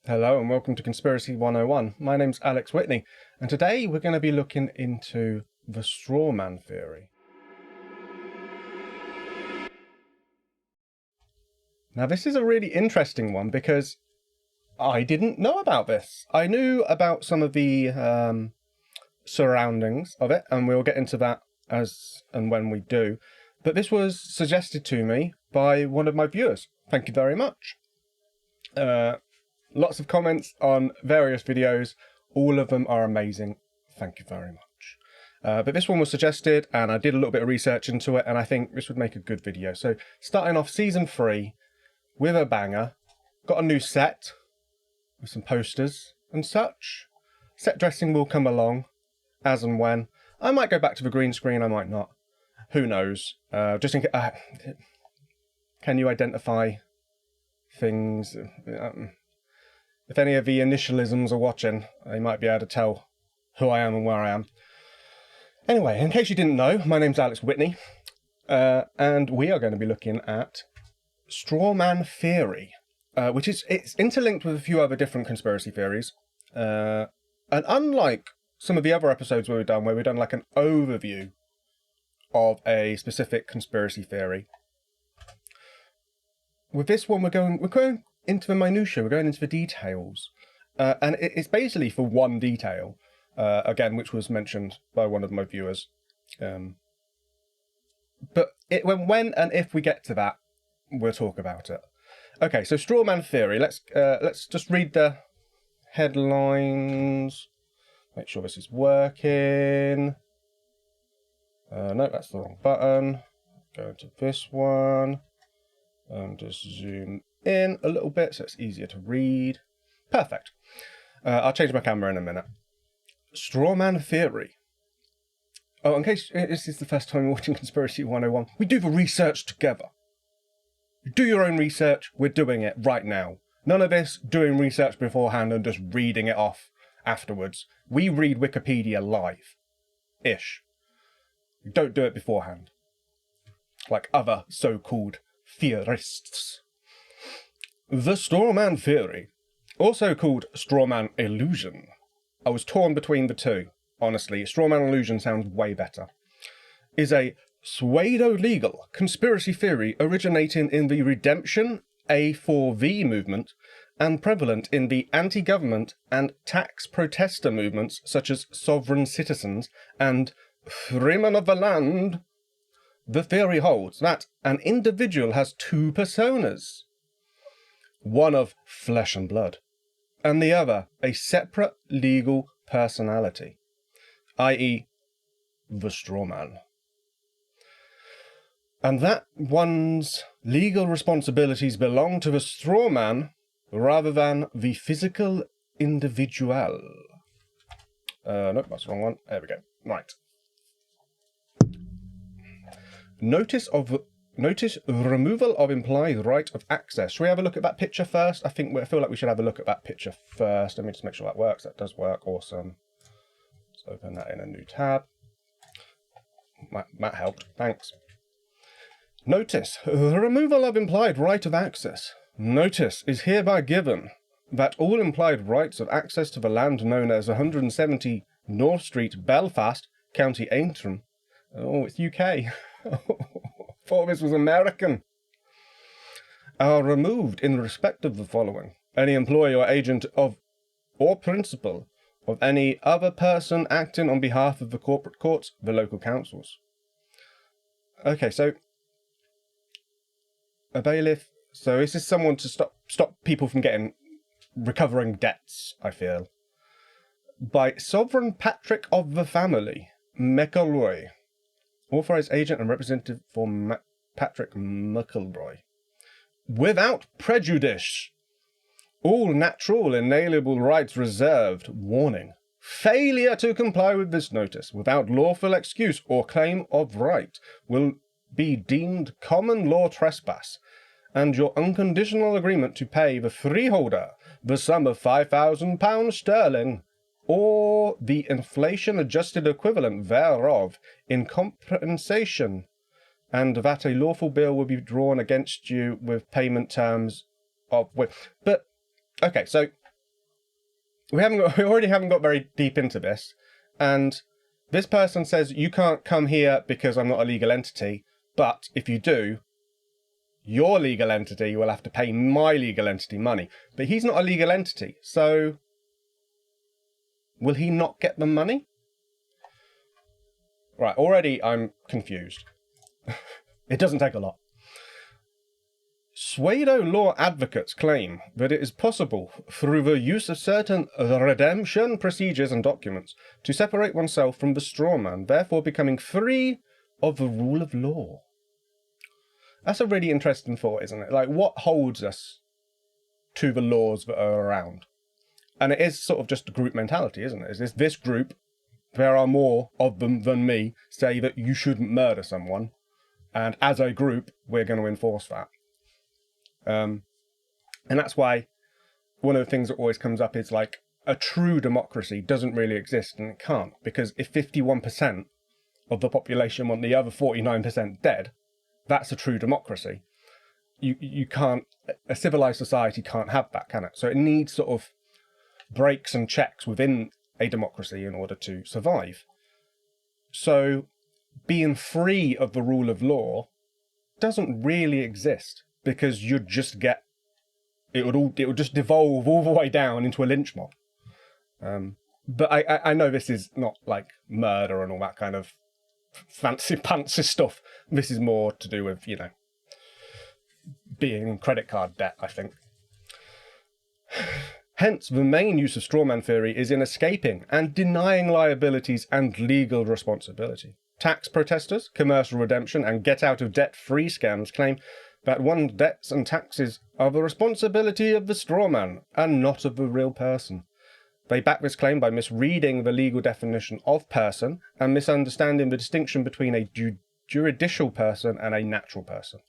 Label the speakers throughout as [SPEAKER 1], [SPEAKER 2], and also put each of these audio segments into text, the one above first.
[SPEAKER 1] Hello and welcome to Conspiracy 101. My name's Alex Whitney, and today we're going to be looking into the strawman theory. Now this is a really interesting one because I didn't know about this. I knew about some of the surroundings of it, and we'll get into that as and when we do. But this was suggested to me by one of my viewers. Thank you very much. Lots of comments on various videos. All of them are amazing. Thank you very much. But this one was suggested, and I did a little bit of research into it, and I think this would make a good video. So, starting off season 3 with a banger. Got a new set with some posters and such. Set dressing will come along as and when. I might go back to the green screen, I might not. Who knows? Just in case, can you identify things? If any of the initialisms are watching, they might be able to tell who I am and where I am. Anyway, in case you didn't know, my name's Alex Whitney, and we are going to be looking at strawman theory, which it's interlinked with a few other different conspiracy theories. And unlike some of the other episodes where we've done like an overview of a specific conspiracy theory, with this one we're going into the minutiae, we're going into the details, and it's basically for one detail, again, which was mentioned by one of my viewers. But when and if we get to that, we'll talk about it. Okay, so strawman theory. Let's just read the headlines. Make sure this is working. No, that's the wrong button. Go into this one. Just zoom in a little bit so it's easier to read. Perfect. I'll change my camera in a minute. Strawman theory. Oh, in case this is the first time you're watching Conspiracy 101, we do the research together. You do your own research, we're doing it right now. None of this doing research beforehand and just reading it off afterwards. We read Wikipedia live-ish. We don't do it beforehand. Like other so-called theorists. The strawman theory, also called strawman illusion. I was torn between the two, honestly. Strawman illusion sounds way better. Is a pseudo-legal conspiracy theory originating in the redemption A4V movement and prevalent in the anti-government and tax protester movements such as Sovereign Citizens and Freemen of the Land. The theory holds that an individual has two personas, one of flesh and blood, and the other a separate legal personality, i.e. the strawman. And that one's legal responsibilities belong to the strawman rather than the physical individual. Nope, that's the wrong one. There we go. Right. Notice removal of implied right of access. Shall we have a look at that picture first? I feel like we should have a look at that picture first. Let me just make sure that works. That does work. Awesome. Let's open that in a new tab. That helped. Thanks. Notice removal of implied right of access. Notice is hereby given that all implied rights of access to the land known as 170 North Street, Belfast, County Antrim. Oh, it's UK. Thought this was American. Are removed in respect of the following: any employee or agent of or principal of any other person acting on behalf of the corporate courts, the local councils. Okay, so a bailiff. So this is someone to stop people from recovering debts, I feel. By Sovereign Patrick of the Family, McElroy. Authorised agent and representative for Patrick McElroy. Without prejudice. All natural inalienable rights reserved. Warning. Failure to comply with this notice without lawful excuse or claim of right will be deemed common law trespass, and your unconditional agreement to pay the freeholder the sum of £5,000 sterling or the inflation-adjusted equivalent thereof in compensation, and that a lawful bill will be drawn against you with payment terms of... But, okay, so we already haven't got very deep into this, and this person says you can't come here because I'm not a legal entity, but if you do, your legal entity will have to pay my legal entity money. But he's not a legal entity, so will he not get the money? Right, already I'm confused. It doesn't take a lot. Pseudo law advocates claim that it is possible, through the use of certain redemption procedures and documents, to separate oneself from the straw man, therefore becoming free of the rule of law. That's a really interesting thought, isn't it? Like, what holds us to the laws that are around? And it is sort of just a group mentality, isn't it? Is this group, there are more of them than me, say that you shouldn't murder someone, and as a group, we're going to enforce that. And that's why one of the things that always comes up is like a true democracy doesn't really exist, and it can't, because if 51% of the population want the other 49% dead, that's a true democracy. You can't, a civilized society can't have that, can it? So it needs sort of breaks and checks within a democracy in order to survive. So being free of the rule of law doesn't really exist, because you'd just get, it would just devolve all the way down into a lynch mob. But I know this is not like murder and all that kind of fancy stuff. This is more to do with, you know, being in credit card debt, I think. Hence, the main use of strawman theory is in escaping and denying liabilities and legal responsibility. Tax protesters, commercial redemption, and get-out-of-debt-free scams claim that one's debts and taxes are the responsibility of the strawman and not of the real person. They back this claim by misreading the legal definition of person and misunderstanding the distinction between a juridical person and a natural person.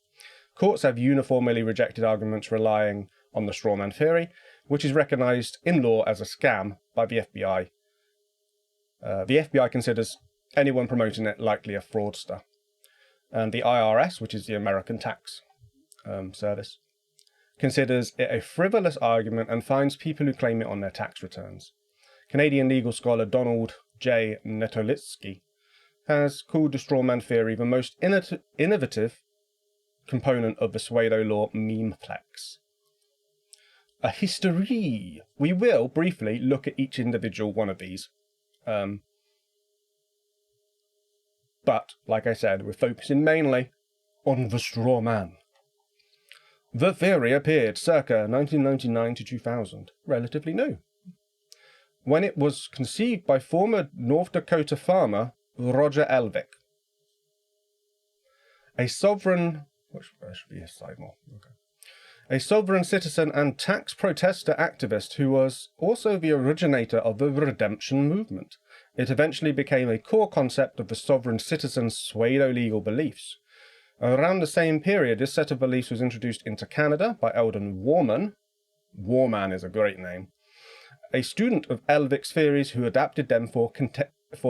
[SPEAKER 1] Courts have uniformly rejected arguments relying on the strawman theory, which is recognised in law as a scam by the FBI. The FBI considers anyone promoting it likely a fraudster. And the IRS, which is the American tax service, considers it a frivolous argument and fines people who claim it on their tax returns. Canadian legal scholar Donald J. Netolitsky has called the strawman theory the most innovative component of the pseudo law memeplex. A history. We will briefly look at each individual one of these. But, like I said, we're focusing mainly on the straw man. The theory appeared circa 1999 to 2000, relatively new, when it was conceived by former North Dakota farmer Roger Elvick. A sovereign... there should be a side more. Okay. A sovereign citizen and tax protester activist who was also the originator of the redemption movement. It eventually became a core concept of the sovereign citizen's pseudo-legal beliefs. Around the same period, this set of beliefs was introduced into Canada by Eldon Warman. Warman is a great name. A student of Elvick's theories who adapted them for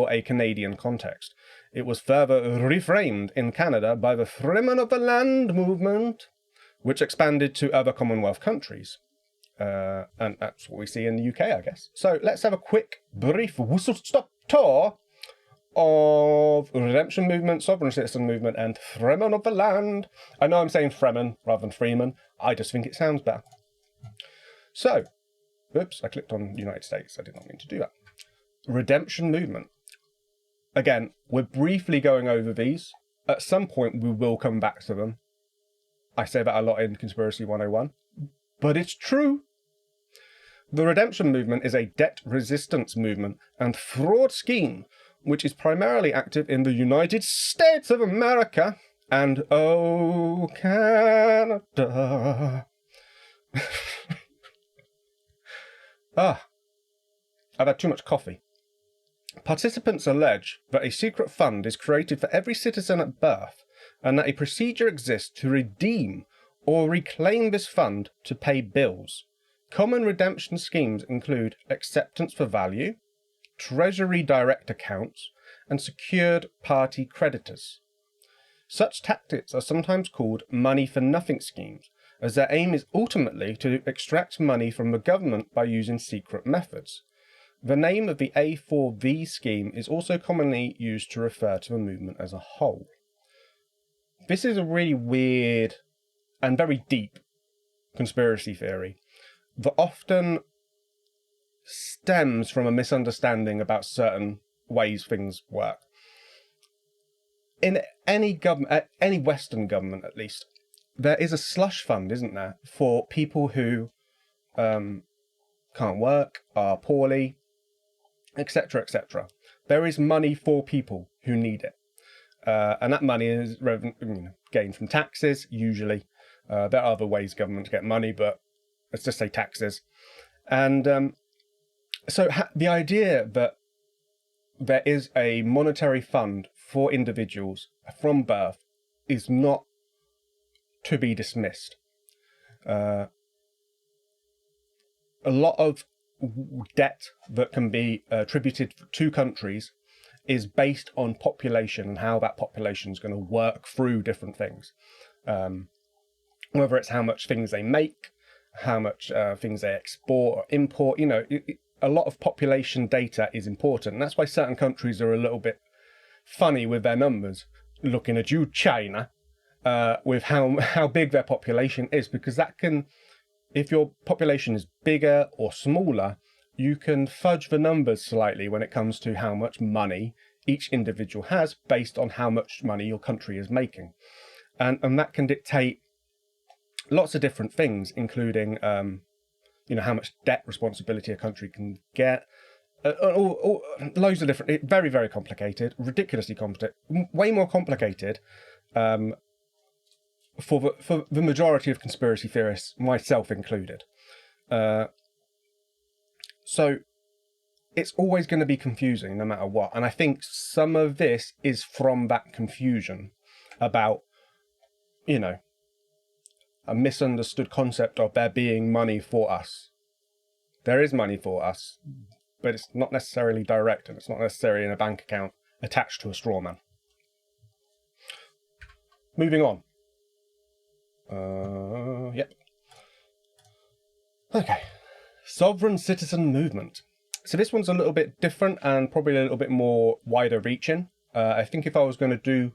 [SPEAKER 1] a Canadian context. It was further reframed in Canada by the Freemen of the Land movement, which expanded to other Commonwealth countries. And that's what we see in the UK, I guess. So let's have a quick, brief, whistle-stop tour of redemption movement, sovereign citizen movement, and Freemen of the Land. I know I'm saying Fremen rather than Freeman. I just think it sounds better. So, oops, I clicked on United States. I did not mean to do that. Redemption movement. Again, we're briefly going over these. At some point, we will come back to them. I say that a lot in Conspiracy 101, but it's true. The redemption movement is a debt resistance movement and fraud scheme which is primarily active in the United States of America and, oh, Canada. I've had too much coffee. Participants allege that a secret fund is created for every citizen at birth and that a procedure exists to redeem or reclaim this fund to pay bills. Common redemption schemes include acceptance for value, treasury direct accounts, and secured party creditors. Such tactics are sometimes called money-for-nothing schemes as their aim is ultimately to extract money from the government by using secret methods. The name of the A4V scheme is also commonly used to refer to the movement as a whole. This is a really weird and very deep conspiracy theory that often stems from a misunderstanding about certain ways things work. In any government, any Western government at least, there is a slush fund, isn't there, for people who can't work, are poorly, etc., etc. There is money for people who need it. And that money is gained from taxes, usually. There are other ways government to get money, but let's just say taxes. And so the idea that there is a monetary fund for individuals from birth is not to be dismissed. A lot of debt that can be attributed to countries is based on population and how that population is going to work through different things. Whether it's how much things they make, how much things they export or import, a lot of population data is important. And that's why certain countries are a little bit funny with their numbers. Looking at you, China, with how big their population is, because that can, if your population is bigger or smaller, you can fudge the numbers slightly when it comes to how much money each individual has based on how much money your country is making. And that can dictate lots of different things, including how much debt responsibility a country can get. Loads of different, very, very complicated, ridiculously complicated, way more complicated for the majority of conspiracy theorists, myself included. So it's always going to be confusing no matter what. And I think some of this is from that confusion about, a misunderstood concept of there being money for us. There is money for us, but it's not necessarily direct, and it's not necessarily in a bank account attached to a straw man. Moving on. Yep. Okay. Sovereign citizen movement. So this one's a little bit different and probably a little bit more wider reaching. I think if I was going to do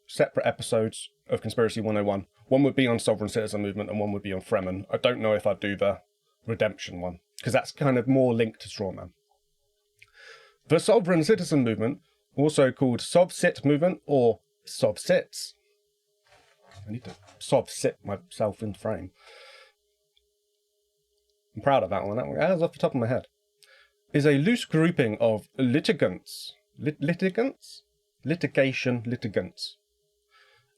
[SPEAKER 1] separate episodes of Conspiracy 101, one would be on sovereign citizen movement and one would be on Fremen. I don't know if I'd do the redemption one, because that's kind of more linked to Strawman. The sovereign citizen movement, also called Sov-Sit movement or Sov-Sits. I need to Sov-Sit myself in frame. I'm proud of that one. That one is off the top of my head. Is a loose grouping of litigants,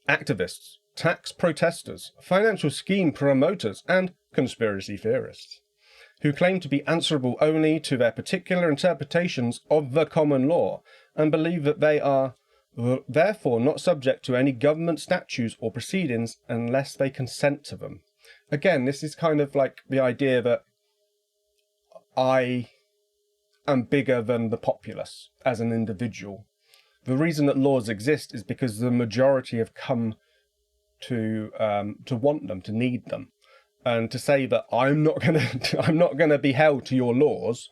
[SPEAKER 1] activists, tax protesters, financial scheme promoters, and conspiracy theorists, who claim to be answerable only to their particular interpretations of the common law, and believe that they are therefore not subject to any government statutes or proceedings unless they consent to them. Again, this is kind of like the idea that I am bigger than the populace as an individual. The reason that laws exist is because the majority have come to want them, to need them, and to say that I'm not gonna be held to your laws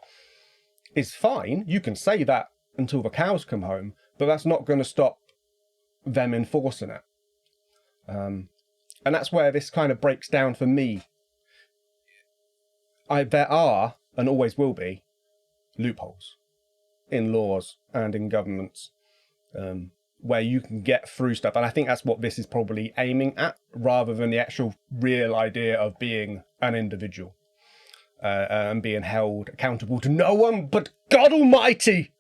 [SPEAKER 1] is fine. You can say that until the cows come home, but that's not going to stop them enforcing it. And that's where this kind of breaks down for me. There are, and always will be, loopholes in laws and in governments where you can get through stuff. And I think that's what this is probably aiming at, rather than the actual real idea of being an individual and being held accountable to no one but God Almighty.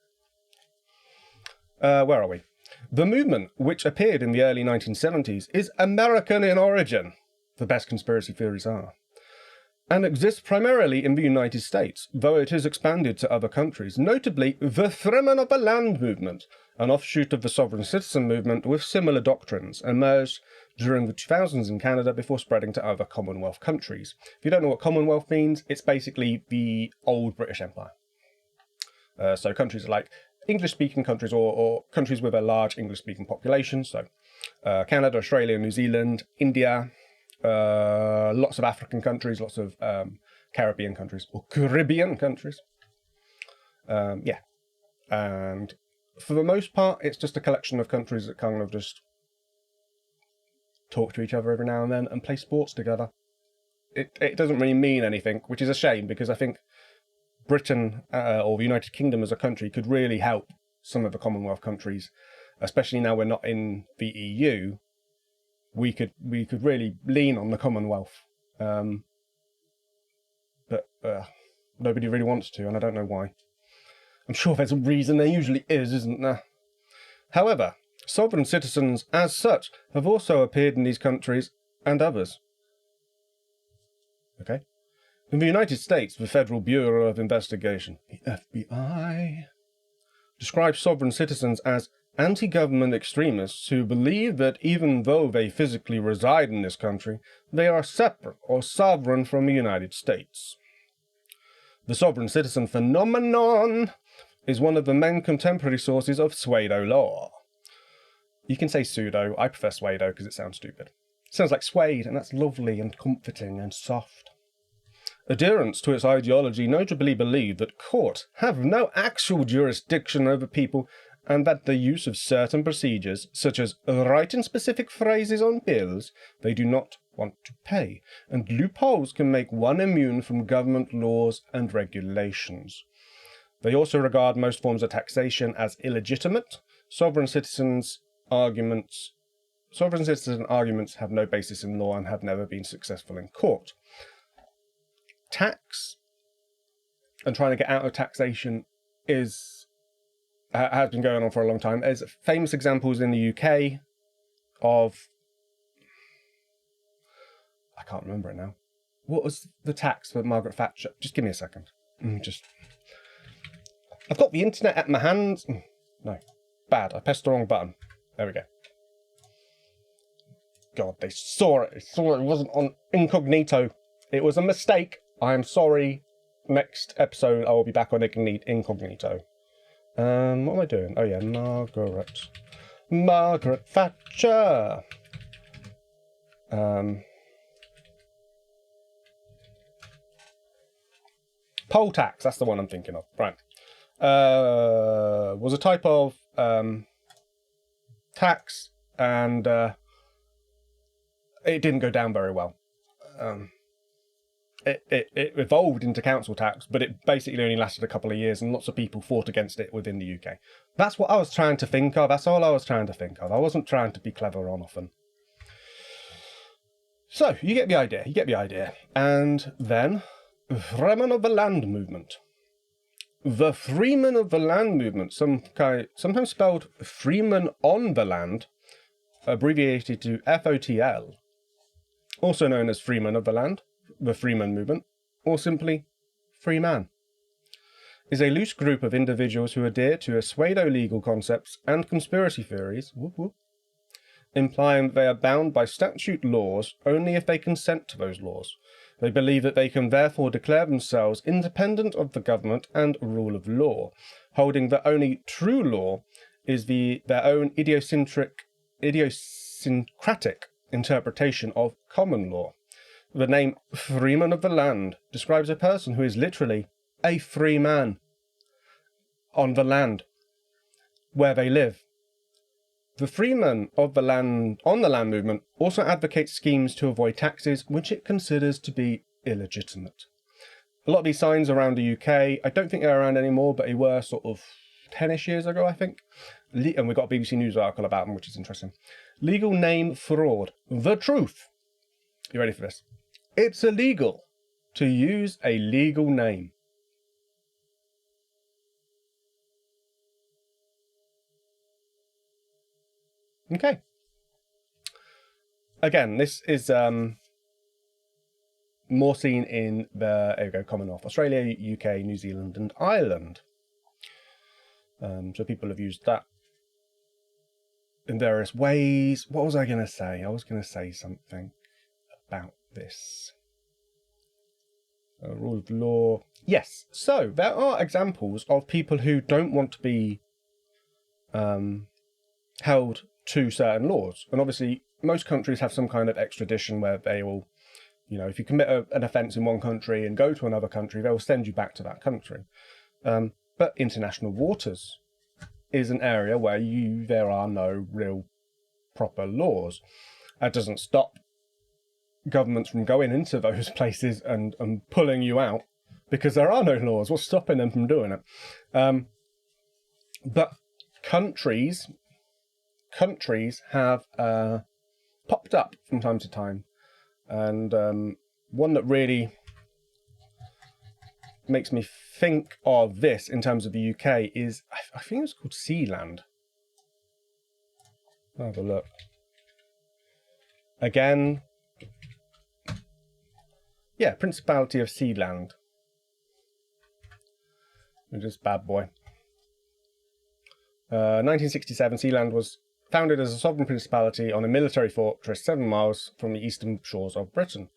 [SPEAKER 1] Where are we? The movement, which appeared in the early 1970s, is American in origin. The best conspiracy theories are. And exists primarily in the United States, though it has expanded to other countries, notably the Fremen of the Land movement, an offshoot of the sovereign citizen movement with similar doctrines, emerged during the 2000s in Canada before spreading to other Commonwealth countries. If you don't know what Commonwealth means, it's basically the old British Empire. So countries like English-speaking countries or countries with a large English-speaking population, so Canada, Australia, New Zealand, India, lots of African countries, lots of Caribbean countries, or Caribbean countries. Yeah. And for the most part, it's just a collection of countries that kind of just talk to each other every now and then and play sports together. It doesn't really mean anything, which is a shame, because I think Britain or the United Kingdom as a country could really help some of the Commonwealth countries, especially now we're not in the EU. We could really lean on the Commonwealth, but nobody really wants to, and I don't know why. I'm sure there's a reason. There usually is, isn't there? However, sovereign citizens as such have also appeared in these countries and others. Okay. In the United States, the Federal Bureau of Investigation, the FBI, describes sovereign citizens as anti-government extremists who believe that even though they physically reside in this country, they are separate or sovereign from the United States. The sovereign citizen phenomenon is one of the main contemporary sources of pseudo law. You can say pseudo. I prefer pseudo because it sounds stupid. It sounds like suede, and that's lovely and comforting and soft. Adherents to its ideology notably believe that courts have no actual jurisdiction over people, and that the use of certain procedures, such as writing specific phrases on bills they do not want to pay, and loopholes can make one immune from government laws and regulations. They also regard most forms of taxation as illegitimate. Sovereign citizen arguments have no basis in law and have never been successful in court. Tax and trying to get out of taxation has been going on for a long time. There's famous examples in the UK of, I can't remember it now. What was the tax for Margaret Thatcher? Just give me a second. I've got the internet at my hands. No, bad. I pressed the wrong button. There we go. God, they saw it. They saw it wasn't on incognito. It was a mistake. I am sorry. Next episode, I will be back on incognito. What am I doing? Oh yeah, Margaret Thatcher. Poll tax, that's the one I'm thinking of. Right. Was a type of tax, and it didn't go down very well. It evolved into council tax, but it basically only lasted a couple of years, and lots of people fought against it within the UK. That's what I was trying to think of. That's all I was trying to think of. I wasn't trying to be clever on often. So, you get the idea. And then, Freemen of the Land movement. The Freemen of the Land movement, sometimes spelled Freemen on the Land, abbreviated to FOTL, also known as Freemen of the Land, the Freeman movement, or simply free man, is a loose group of individuals who adhere to pseudo-legal concepts and conspiracy theories, implying that they are bound by statute laws only if they consent to those laws. They believe that they can therefore declare themselves independent of the government and rule of law, holding that only true law is their own idiosyncratic interpretation of common law. The name Freeman of the Land describes a person who is literally a free man on the land where they live. The Freemen of the Land on the Land movement also advocates schemes to avoid taxes, which it considers to be illegitimate. A lot of these signs around the UK, I don't think they're around anymore, but they were sort of 10-ish years ago, I think. And we've got a BBC News article about them, which is interesting. Legal name fraud. The truth. You ready for this? It's illegal to use a legal name. Okay. Again, this is more seen in the Commonwealth, Australia, UK, New Zealand, and Ireland. So people have used that in various ways. What was I going to say? I was going to say something about this. Rule of law. Yes, so there are examples of people who don't want to be held to certain laws. And obviously, most countries have some kind of extradition where they will, you know, if you commit an offence in one country and go to another country, they will send you back to that country. But international waters is an area where there are no real proper laws. That doesn't stop governments from going into those places and pulling you out, because there are no laws. What's stopping them from doing it? But countries have popped up from time to time, and one that really makes me think of this in terms of the UK is, I think it's called Sealand. I'll have a look. Again, yeah, Principality of Sealand. This bad boy. 1967, Sealand was founded as a sovereign principality on a military fortress 7 miles from the eastern shores of Britain.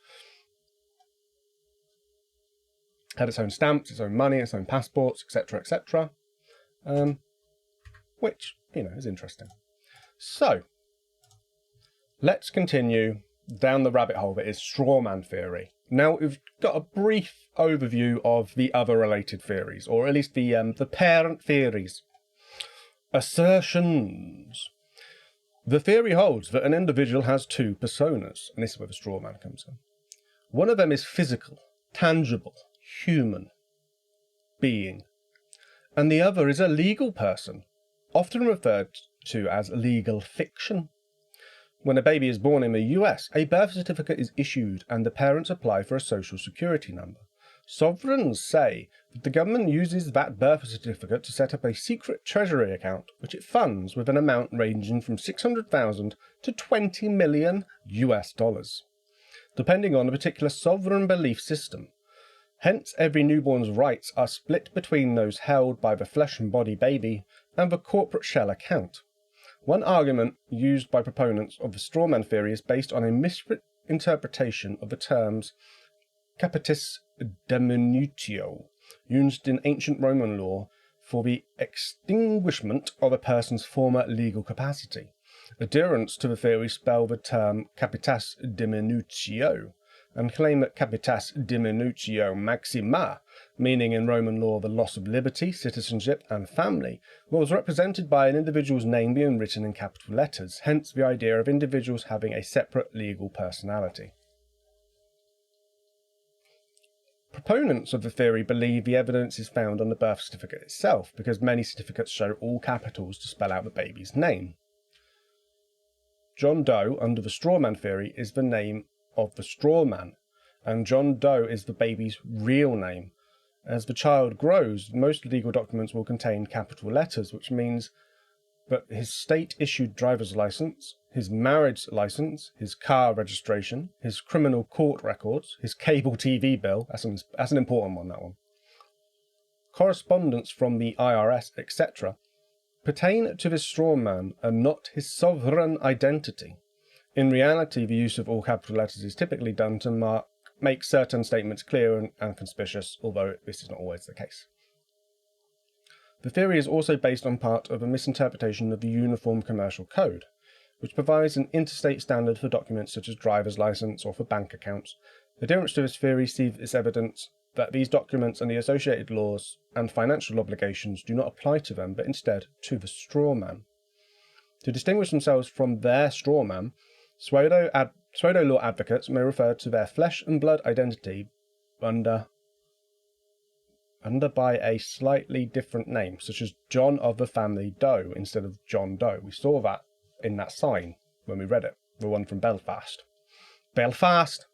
[SPEAKER 1] Had its own stamps, its own money, its own passports, etc., etc. Which, you know, is interesting. So, let's continue down the rabbit hole that is strawman theory. Now, we've got a brief overview of the other related theories, or at least the parent theories. Assertions. The theory holds that an individual has two personas, and this is where the straw man comes in. One of them is physical, tangible, human being, and the other is a legal person, often referred to as legal fiction. When a baby is born in the US, a birth certificate is issued and the parents apply for a social security number. Sovereigns say that the government uses that birth certificate to set up a secret treasury account, which it funds with an amount ranging from $600,000 to $20 million US, depending on a particular sovereign belief system. Hence, every newborn's rights are split between those held by the flesh and body baby and the corporate shell account. One argument used by proponents of the strawman theory is based on a misinterpretation of the terms capitis deminutio, used in ancient Roman law for the extinguishment of a person's former legal capacity. Adherents to the theory spell the term capitas diminutio and claim that capitas diminutio maxima, meaning in Roman law the loss of liberty, citizenship and family, was represented by an individual's name being written in capital letters, hence the idea of individuals having a separate legal personality. Proponents of the theory believe the evidence is found on the birth certificate itself, because many certificates show all capitals to spell out the baby's name. John Doe, under the strawman theory, is the name of the strawman, and John Doe is the baby's real name. As the child grows, most legal documents will contain capital letters, which means that his state-issued driver's license, his marriage license, his car registration, his criminal court records, his cable TV bill, that's an important one, that one, correspondence from the IRS, etc., pertain to this strawman and not his sovereign identity. In reality, the use of all capital letters is typically done to make certain statements clear and conspicuous, although this is not always the case. The theory is also based on part of a misinterpretation of the Uniform Commercial Code, which provides an interstate standard for documents such as driver's license or for bank accounts. Adherents to this theory see this evidence that these documents and the associated laws and financial obligations do not apply to them, but instead to the strawman. To distinguish themselves from their strawman, pseudo law advocates may refer to their flesh and blood identity under by a slightly different name, such as John of the family Doe instead of John Doe. We saw that in that sign when we read it, the one from Belfast. Belfast!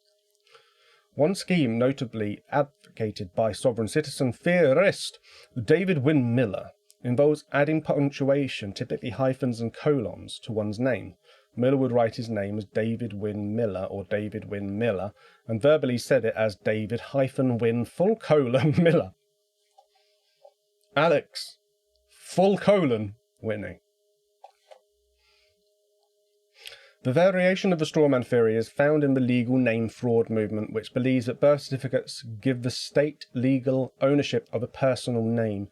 [SPEAKER 1] One scheme notably advocated by sovereign citizen theorist David Wynne Miller involves adding punctuation, typically hyphens and colons, to one's name. Miller would write his name as David Wynne Miller or David Wynne Miller, and verbally said it as David -Wynne Miller. Alex Whitney. The variation of the strawman theory is found in the legal name fraud movement, which believes that birth certificates give the state legal ownership of a personal name,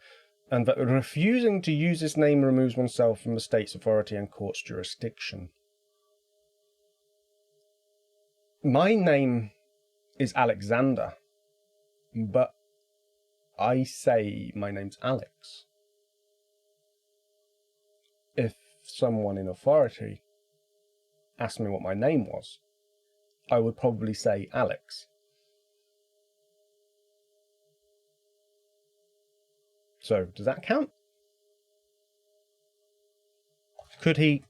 [SPEAKER 1] and that refusing to use this name removes oneself from the state's authority and court's jurisdiction. my name is Alexander, but I say my name's Alex. If someone in authority asked me what my name was, I would probably say Alex. So, does that count? Could he,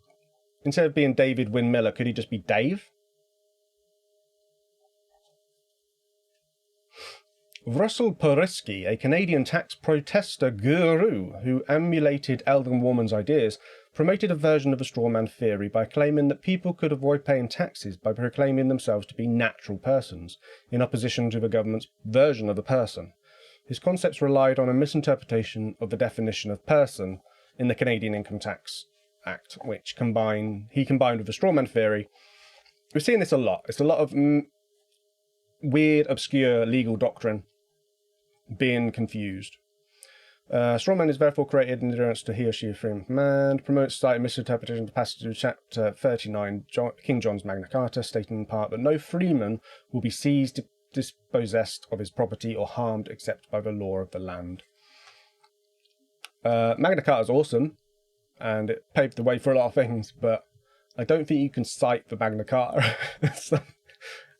[SPEAKER 1] instead of being David Wynn-Miller, could he just be Dave? Russell Porisky, a Canadian tax protester guru who emulated Elden Woman's ideas, promoted a version of the strawman theory by claiming that people could avoid paying taxes by proclaiming themselves to be natural persons, in opposition to the government's version of a person. His concepts relied on a misinterpretation of the definition of person in the Canadian Income Tax Act, which he combined with the strawman theory. We're seeing this a lot. It's a lot of weird, obscure legal doctrine being confused. Strawman is therefore created in adherence to he or she of freedom of command, promotes slight misinterpretation of the passage of Chapter 39, King John's Magna Carta, stating in part that no freeman will be seized, dispossessed of his property, or harmed except by the law of the land. Magna Carta is awesome, and it paved the way for a lot of things, but I don't think you can cite the Magna Carta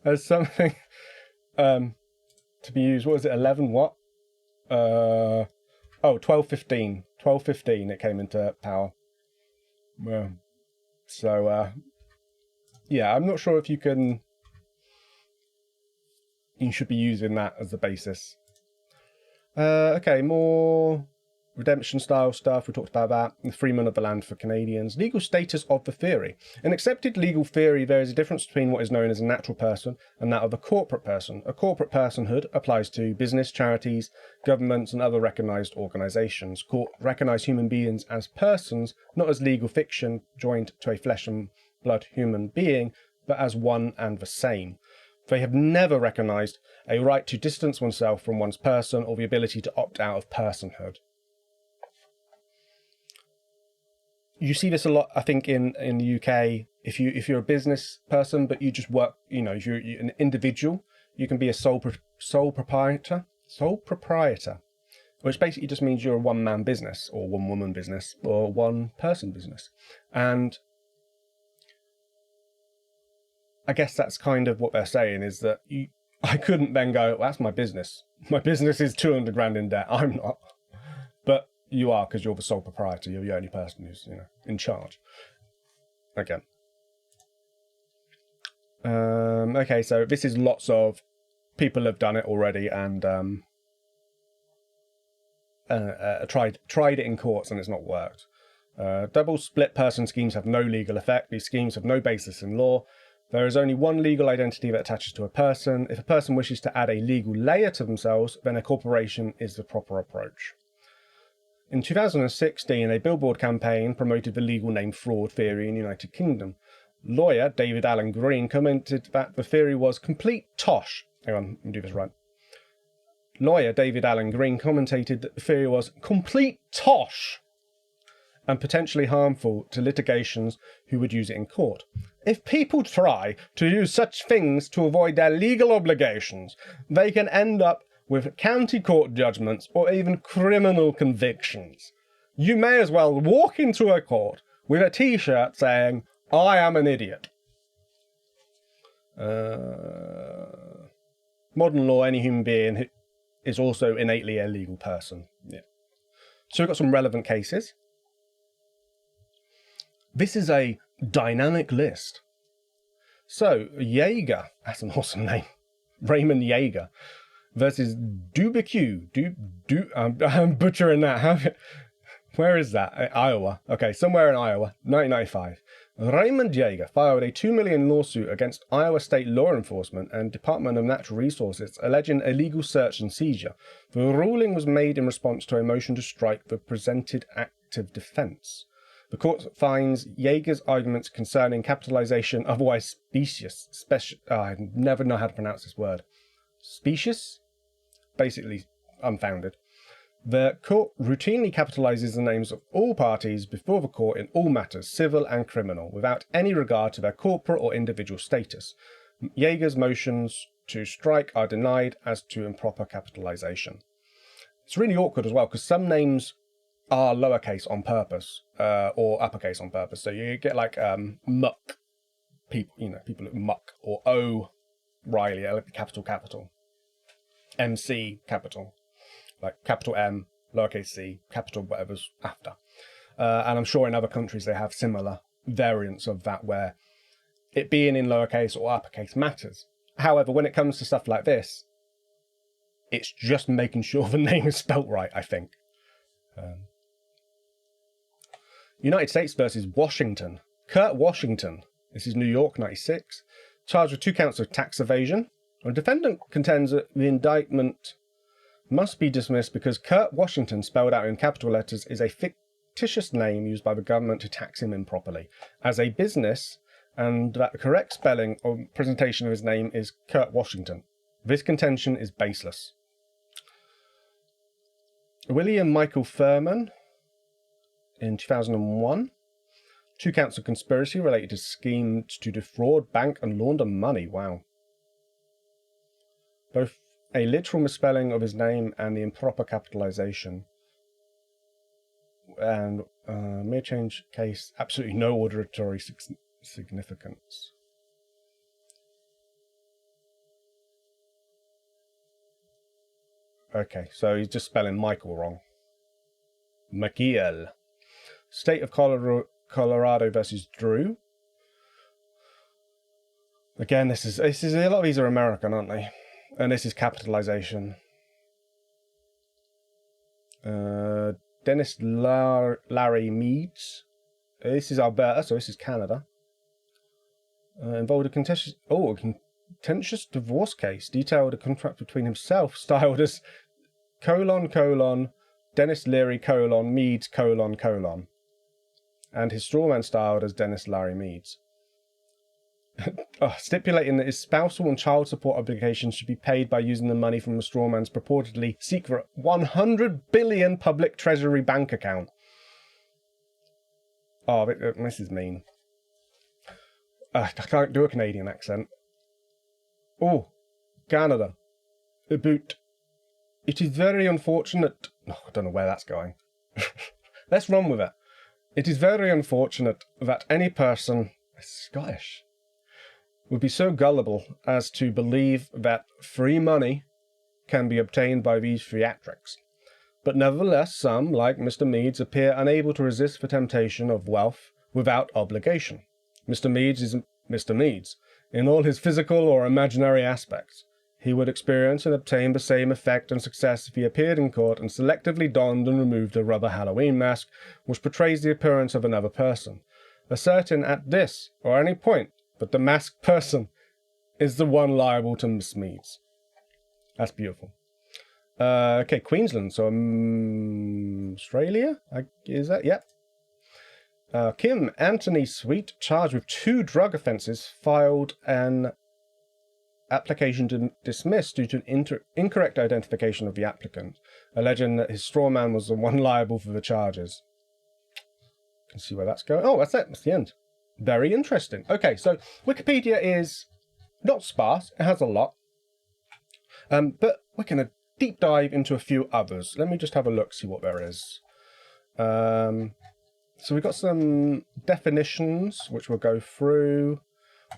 [SPEAKER 1] as something to be used. What was it, 11 what? 1215. 1215 it came into power. Well, so, yeah, I'm not sure if you should be using that as the basis. Okay, more redemption style stuff. We talked about that. The freeman of the land for Canadians. Legal status of the theory. In accepted legal theory, there is a difference between what is known as a natural person and that of a corporate person. A corporate personhood applies to business, charities, governments, and other recognised organisations. Court recognise human beings as persons, not as legal fiction joined to a flesh and blood human being, but as one and the same. They have never recognised a right to distance oneself from one's person or the ability to opt out of personhood. You see this a lot, I think, in the UK. If you're a business person, but you just work, if you're an individual, you can be a sole proprietor, which basically just means you're a one-man business or one-woman business or one-person business. And I guess that's kind of what they're saying, is that I couldn't then go, well, that's my business. My business is 200 grand in debt. I'm not. But you are, because you're the sole proprietor. You're the only person who's, in charge. Again. Okay, so this is lots of people have done it already and tried it in courts and it's not worked. Double split person schemes have no legal effect. These schemes have no basis in law. There is only one legal identity that attaches to a person. If a person wishes to add a legal layer to themselves, then a corporation is the proper approach. In 2016, a Billboard campaign promoted the legal name fraud theory in the United Kingdom. Lawyer David Alan Green commented that the theory was complete tosh. Hang on, let me do this right. Lawyer David Alan Green commented that the theory was complete tosh and potentially harmful to litigations who would use it in court. If people try to use such things to avoid their legal obligations, they can end up with county court judgments or even criminal convictions. You may as well walk into a court with a t-shirt saying, I am an idiot. Modern law, any human being is also innately a legal person. Yeah. So we've got some relevant cases. This is a dynamic list. So, Jaeger, that's an awesome name. Raymond Jaeger versus Dubique. I'm butchering that. Where is that? Iowa. Okay, somewhere in Iowa, 1995. Raymond Jaeger filed a $2 million lawsuit against Iowa State law enforcement and Department of Natural Resources, alleging illegal search and seizure. The ruling was made in response to a motion to strike the presented active defense. The court finds Jaeger's arguments concerning capitalization, otherwise specious, I never know how to pronounce this word. Specious? Basically unfounded. The court routinely capitalizes the names of all parties before the court in all matters, civil and criminal, without any regard to their corporate or individual status. Jaeger's motions to strike are denied as to improper capitalization. It's really awkward as well, because some names are lowercase on purpose, or uppercase on purpose. So you get like Muck, people, people at Muck, or O Riley, capital, MC capital, like capital M, lowercase c, capital whatever's after. And I'm sure in other countries they have similar variants of that where it being in lowercase or uppercase matters. However, when it comes to stuff like this, it's just making sure the name is spelt right, I think. United States versus Washington. Kurt Washington, this is New York, 96, charged with 2 counts of tax evasion. The defendant contends that the indictment must be dismissed because Kurt Washington, spelled out in capital letters, is a fictitious name used by the government to tax him improperly as a business, and that the correct spelling or presentation of his name is Kurt Washington. This contention is baseless. William Michael Furman, in 2001, 2 counts of conspiracy related to schemes to defraud, bank, and launder money. Wow. Both a literal misspelling of his name and the improper capitalization. And may change case, absolutely no auditory significance. Okay, so he's just spelling Michael wrong. Maciel. State of Colorado versus Drew. Again, this is a lot of these are American, aren't they? And this is capitalization. Dennis Larry Meads. This is Alberta, so this is Canada. Involved a contentious divorce case. Detailed a contract between himself, styled as : Dennis Leary : Meads : and his strawman styled as Dennis Larry Meads. Stipulating that his spousal and child support obligations should be paid by using the money from the strawman's purportedly secret 100 billion public treasury bank account. Oh, this is mean. I can't do a Canadian accent. Oh, Canada. About. It is very unfortunate. Oh, I don't know where that's going. Let's run with it. It is very unfortunate that any person, Scottish, would be so gullible as to believe that free money can be obtained by these theatrics. But nevertheless, some, like Mr. Meads, appear unable to resist the temptation of wealth without obligation. Mr. Meads is Mr. Meads, in all his physical or imaginary aspects. He would experience and obtain the same effect and success if he appeared in court and selectively donned and removed a rubber Halloween mask which portrays the appearance of another person, asserting at this or any point that the masked person is the one liable to Miss Meads. That's beautiful. Okay, Queensland, so Australia? Is that? Yep. Kim Anthony Sweet, charged with 2 drug offences, filed an application to dismiss due to incorrect identification of the applicant, alleging that his straw man was the one liable for the charges. You can see where that's going. Oh, that's it. That's the end. Very interesting. Okay, so Wikipedia is not sparse. It has a lot. But we're going to deep dive into a few others. Let me just have a look, see what there is. So we've got some definitions, which we'll go through.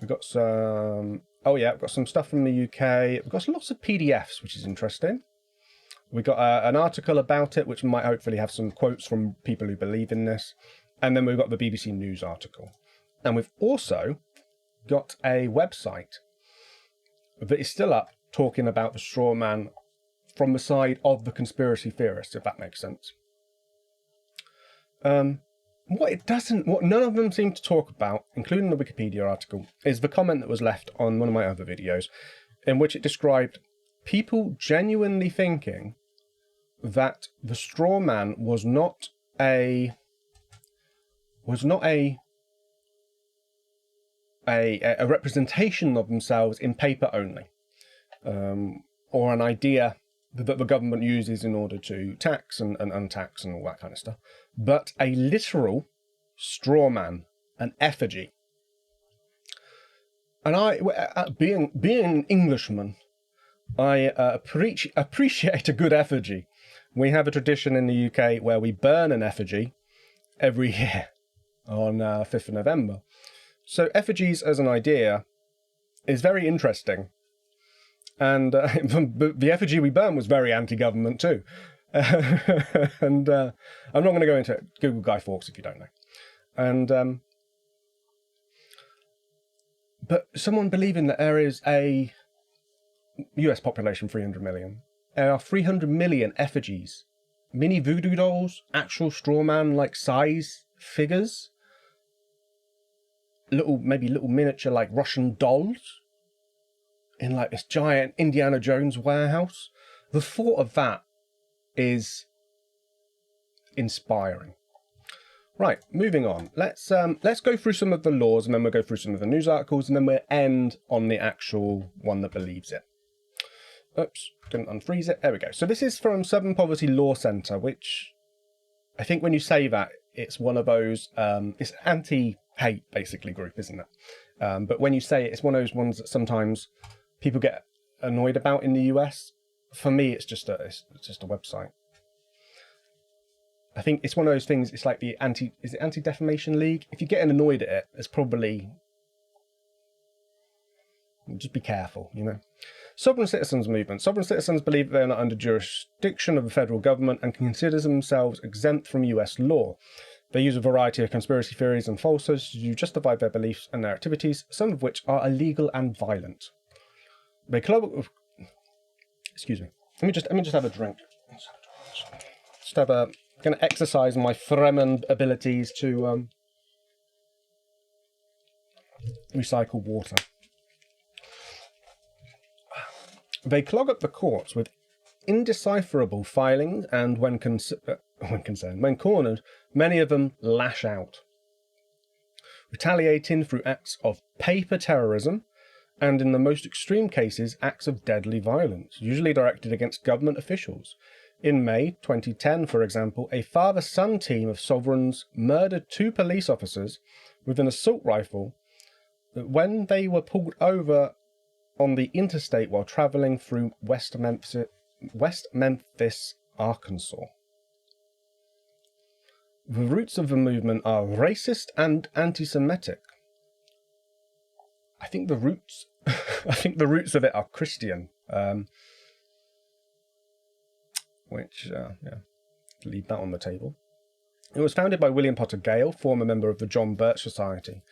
[SPEAKER 1] We've got some... Oh yeah, we've got some stuff from the UK. We've got lots of PDFs, which is interesting. We've got an article about it, which might hopefully have some quotes from people who believe in this. And then we've got the BBC News article. And we've also got a website that is still up talking about the straw man from the side of the conspiracy theorists, if that makes sense. What none of them seem to talk about, including the Wikipedia article, is the comment that was left on one of my other videos, in which it described people genuinely thinking that the straw man was not a representation of themselves in paper only, or an idea that the government uses in order to tax and untax and all that kind of stuff, but a literal straw man, an effigy. And being an Englishman, I appreciate a good effigy. We have a tradition in the UK where we burn an effigy every year on 5th of November. So effigies as an idea is very interesting. And the effigy we burned was very anti-government too. And I'm not going to go into it. Google Guy Fawkes if you don't know. And but someone believing that there is a US population 300 million. There are 300 million effigies, mini voodoo dolls, actual strawman like size figures, maybe little miniature like Russian dolls in like this giant Indiana Jones warehouse. The thought of that is inspiring. Right, moving on. Let's go through some of the laws, and then we'll go through some of the news articles, and then we'll end on the actual one that believes it. Oops, couldn't unfreeze it. There we go. So this is from Southern Poverty Law Centre, which I think when you say that, it's one of those, it's anti-hate basically group, isn't it? But when you say it, it's one of those ones that sometimes people get annoyed about in the US. For me, it's just a website. I think it's one of those things, it's like the Anti-Defamation League? If you're getting annoyed at it, it's probably, just be careful, you know. Sovereign citizens movement. Sovereign citizens believe they are not under jurisdiction of the federal government and can consider themselves exempt from US law. They use a variety of conspiracy theories and falsehoods to justify their beliefs and their activities, some of which are illegal and violent. Excuse me. Let me just have a drink. Going to exercise my Fremen abilities to recycle water. They clog up the courts with indecipherable filings, and when cornered, many of them lash out, retaliating through acts of paper terrorism, and in the most extreme cases, acts of deadly violence, usually directed against government officials. In May 2010, for example, a father-son team of sovereigns murdered 2 police officers with an assault rifle when they were pulled over on the interstate while traveling through West Memphis, Arkansas. The roots of the movement are racist and anti-Semitic. I think the roots of it are Christian. Leave that on the table. It was founded by William Potter Gale, former member of the John Birch Society.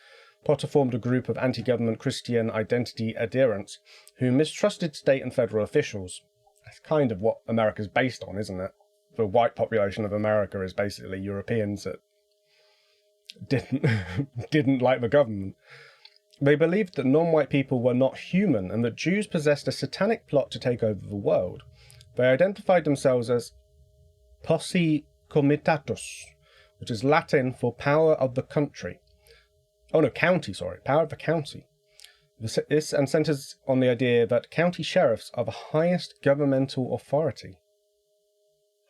[SPEAKER 1] Potter formed a group of anti-government Christian identity adherents who mistrusted state and federal officials. That's kind of what America's based on, isn't it? The white population of America is basically Europeans that didn't like the government. They believed that non-white people were not human and that Jews possessed a satanic plot to take over the world. They identified themselves as posse comitatus, which is Latin for power of the country. Oh no, county, sorry. Power of the county. This and centres on the idea that county sheriffs are the highest governmental authority.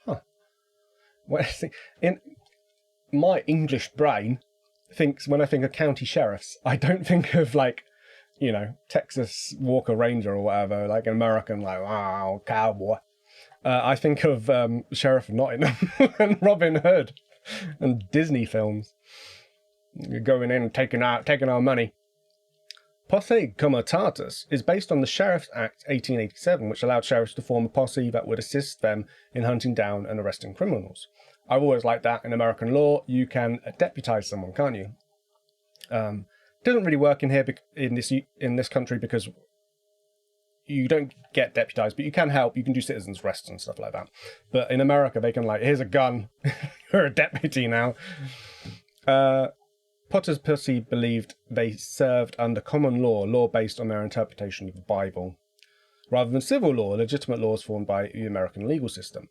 [SPEAKER 1] Huh. Well, in my English brain thinks, when I think of county sheriffs, I don't think of like, you know, Texas Walker Ranger or whatever, like an American, like, wow, cowboy. I think of Sheriff of Nottingham and Robin Hood and Disney films. You're going in and taking our money. Posse comitatus is based on the Sheriff's Act 1887, which allowed sheriffs to form a posse that would assist them in hunting down and arresting criminals. I've always liked that in American law. You can deputise someone, can't you? It doesn't really work in here in this country because you don't get deputised, but you can help. You can do citizens' arrests and stuff like that. But in America, they can like, here's a gun, you're a deputy now. Potter's posse believed they served under common law based on their interpretation of the Bible, rather than civil law, legitimate laws formed by the American legal system.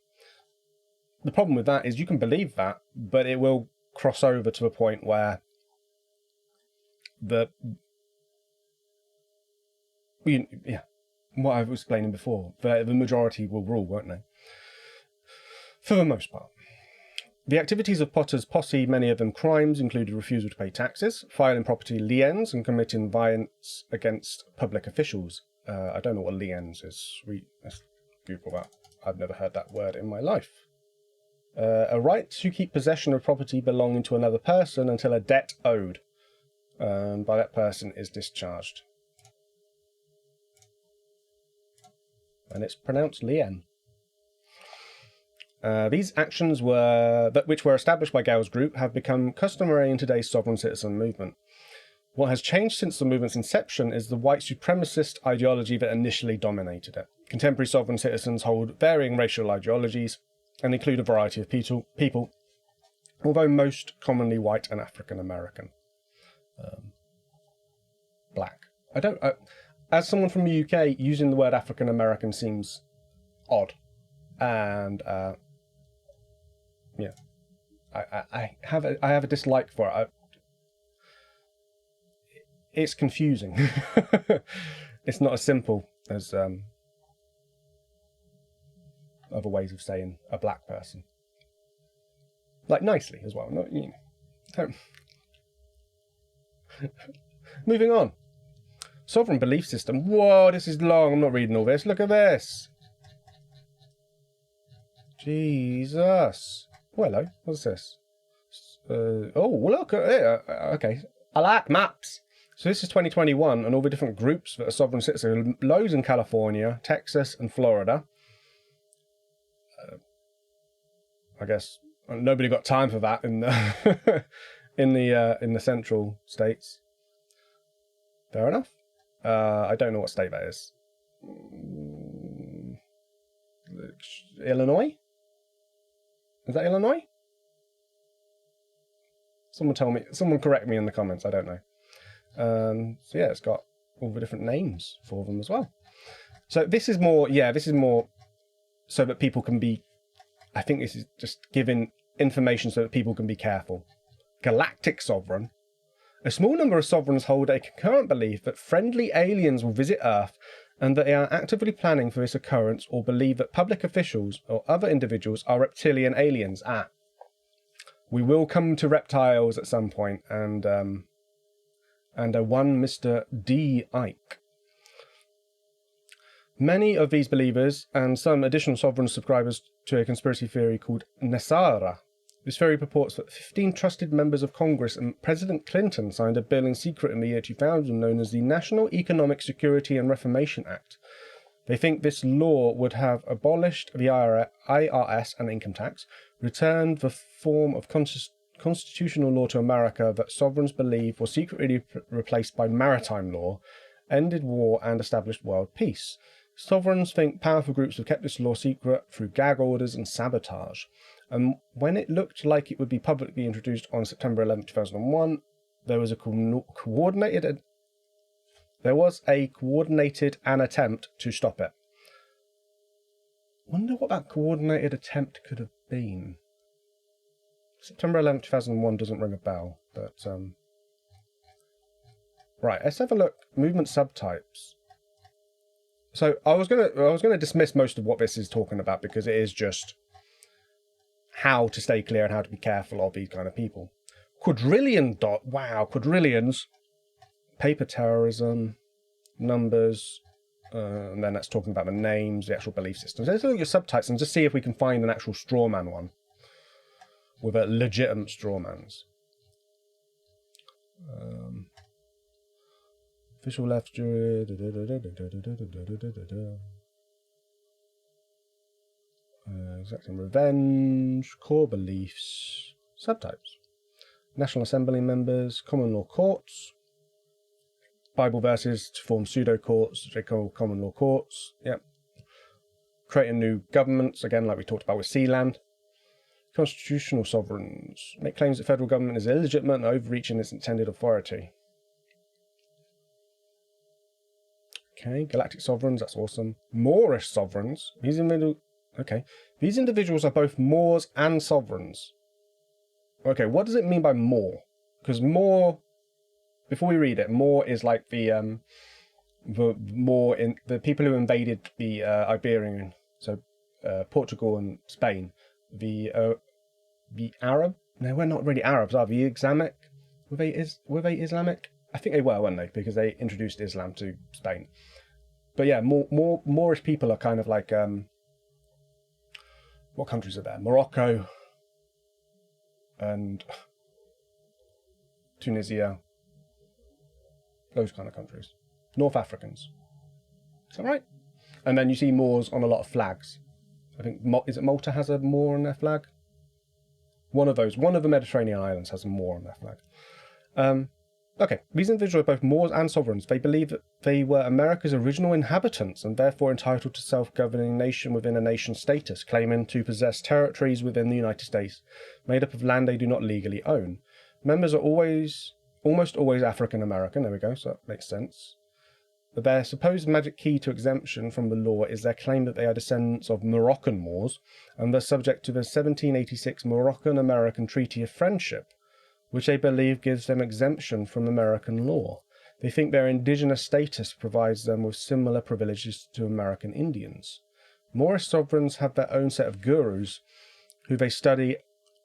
[SPEAKER 1] The problem with that is you can believe that, but it will cross over to a point where what I was explaining before, the majority will rule, won't they? For the most part. The activities of Potter's posse, many of them crimes, included refusal to pay taxes, filing property liens, and committing violence against public officials. I don't know what liens is. Let's Google that. I've never heard that word in my life. A right to keep possession of property belonging to another person until a debt owed by that person is discharged. And it's pronounced lien. These actions which were established by Gale's group have become customary in today's sovereign citizen movement. What has changed since the movement's inception is the white supremacist ideology that initially dominated it. Contemporary sovereign citizens hold varying racial ideologies and include a variety of people, although most commonly white and African American. Black. As someone from the UK, using the word African American seems odd, and yeah, I have a dislike for it. It's confusing. It's not as simple as other ways of saying a black person, like nicely as well. Not, you know. Moving on. Sovereign belief system. Whoa, this is long. I'm not reading all this. Look at this. Jesus. Oh, hello. What's this? Oh, look at it. Okay. I like maps. So this is 2021, and all the different groups that are sovereign citizens. Loads in California, Texas, and Florida. I guess nobody got time for that in the in the central states. Fair enough. I don't know what state that is. Illinois? Is that Illinois? Someone tell me. Someone correct me in the comments. I don't know. So yeah, it's got all the different names for them as well. So this is more. Yeah, this is more so that people can be. I think this is just giving information so that people can be careful. Galactic sovereign. A small number of sovereigns hold a concurrent belief that friendly aliens will visit Earth and that they are actively planning for this occurrence, or believe that public officials or other individuals are reptilian aliens. We will come to reptiles at some point, and one Mr. D. Ike. Many of these believers and some additional sovereign subscribers to a conspiracy theory called Nasara. This theory purports that 15 trusted members of Congress and President Clinton signed a bill in secret in the year 2000 known as the National Economic Security and Reformation Act. They think this law would have abolished the IRS and income tax, returned the form of constitutional law to America that sovereigns believe was secretly replaced by maritime law, ended war, and established world peace. Sovereigns think powerful groups have kept this law secret through gag orders and sabotage. And when it looked like it would be publicly introduced on September 11, 2001, there was a coordinated attempt to stop it. Wonder what that coordinated attempt could have been. September 11, 2001 doesn't ring a bell, but right, let's have a look. Movement subtypes. So I was gonna dismiss most of what this is talking about because it is just how to stay clear and how to be careful of these kind of people. Quadrillions. Paper terrorism, numbers, and then that's talking about the names, the actual belief systems. Let's look at your subtypes and just see if we can find an actual strawman one with a legitimate strawmans. Official left jury. Exacting revenge, core beliefs, subtypes, National Assembly members, common law courts, Bible verses to form pseudo courts, they call common law courts. Yep. Creating new governments, again, like we talked about with Sealand. Constitutional sovereigns make claims that federal government is illegitimate and overreaching its intended authority. Okay, galactic sovereigns, that's awesome. Moorish sovereigns, these individuals are both Moors and sovereigns. Okay, what does it mean by Moor? Because Moor, before we read it, Moor is like the people who invaded the Iberian, so Portugal and Spain. The the Arab. No, we're not really Arabs, are we? Islamic? Were they Islamic? I think they were, weren't they? Because they introduced Islam to Spain. But yeah, Moorish people are kind of like, what countries are there? Morocco and Tunisia. Those kind of countries. North Africans. Is that right? And then you see Moors on a lot of flags. I think, is it Malta has a Moor on their flag? One of the Mediterranean islands has a Moor on their flag. Okay, these individuals are both Moors and sovereigns. They believe that they were America's original inhabitants and therefore entitled to self-governing nation within a nation status, claiming to possess territories within the United States made up of land they do not legally own. Members are almost always African American. There we go, so that makes sense. But their supposed magic key to exemption from the law is their claim that they are descendants of Moroccan Moors and thus subject to the 1786 Moroccan-American Treaty of Friendship, which they believe gives them exemption from American law. They think their indigenous status provides them with similar privileges to American Indians. Moorish sovereigns have their own set of gurus who they study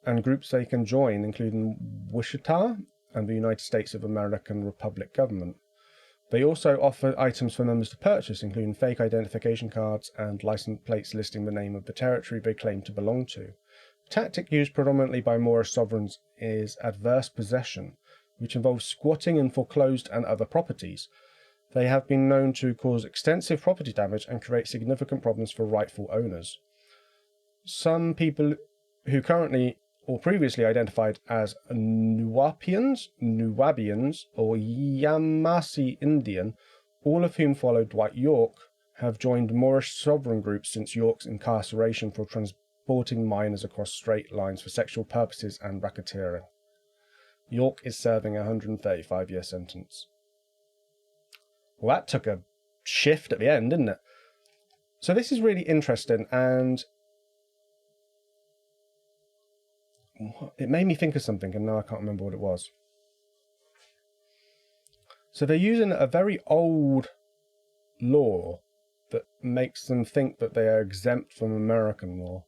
[SPEAKER 1] and groups they can join, including Wichita and the United States of American Republic government. They also offer items for members to purchase, including fake identification cards and license plates listing the name of the territory they claim to belong to. The tactic used predominantly by Moorish sovereigns is adverse possession, which involves squatting in foreclosed and other properties. They have been known to cause extensive property damage and create significant problems for rightful owners. Some people who currently or previously identified as Nuwapians, or Yamasee Indian, all of whom followed Dwight York, have joined Moorish sovereign groups since York's incarceration for transporting minors across straight lines for sexual purposes and racketeering. York is serving a 135-year sentence. Well, that took a shift at the end, didn't it? So this is really interesting, and it made me think of something, and now I can't remember what it was. So they're using a very old law that makes them think that they are exempt from American law.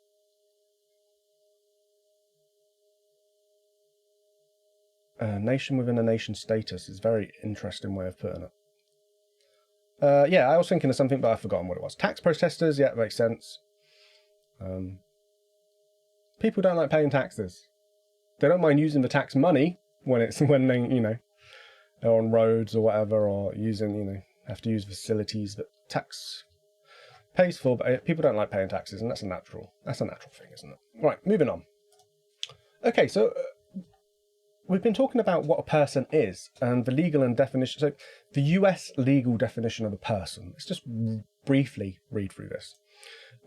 [SPEAKER 1] A nation within a nation status is a very interesting way of putting it. Yeah, I was thinking of something, but I've forgotten what it was. Tax protesters, yeah, it makes sense. People don't like paying taxes. They don't mind using the tax money when they, you know, they're on roads or whatever, or using, you know, have to use facilities that tax pays for. But people don't like paying taxes, and that's a natural thing, isn't it? Right, moving on. Okay, so we've been talking about what a person is and the legal and definition. So the US legal definition of a person. Let's just briefly read through this.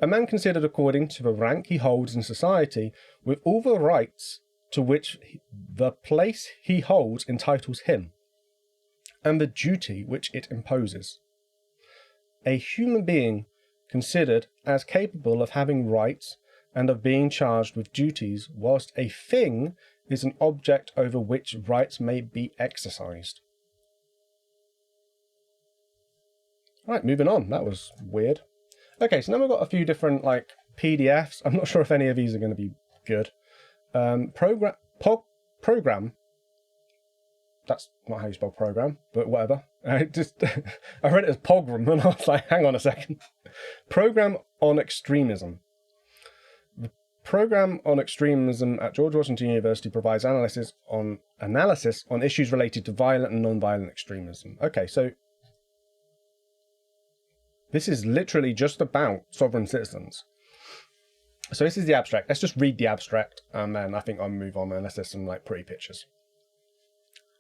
[SPEAKER 1] A man considered according to the rank he holds in society, with all the rights to which the place he holds entitles him, and the duty which it imposes. A human being considered as capable of having rights and of being charged with duties, whilst a thing is an object over which rights may be exercised. Right, moving on. That was weird. Okay, so now we've got a few different like PDFs. I'm not sure if any of these are going to be good. Program. That's not how you spell program, but whatever. I read it as pogrom, and I was like, hang on a second. Program on extremism. The program on extremism at George Washington University provides analysis on issues related to violent and non-violent extremism. Okay, so this is literally just about sovereign citizens. So this is the abstract. Let's just read the abstract, and then I think I'll move on unless there's some like pretty pictures.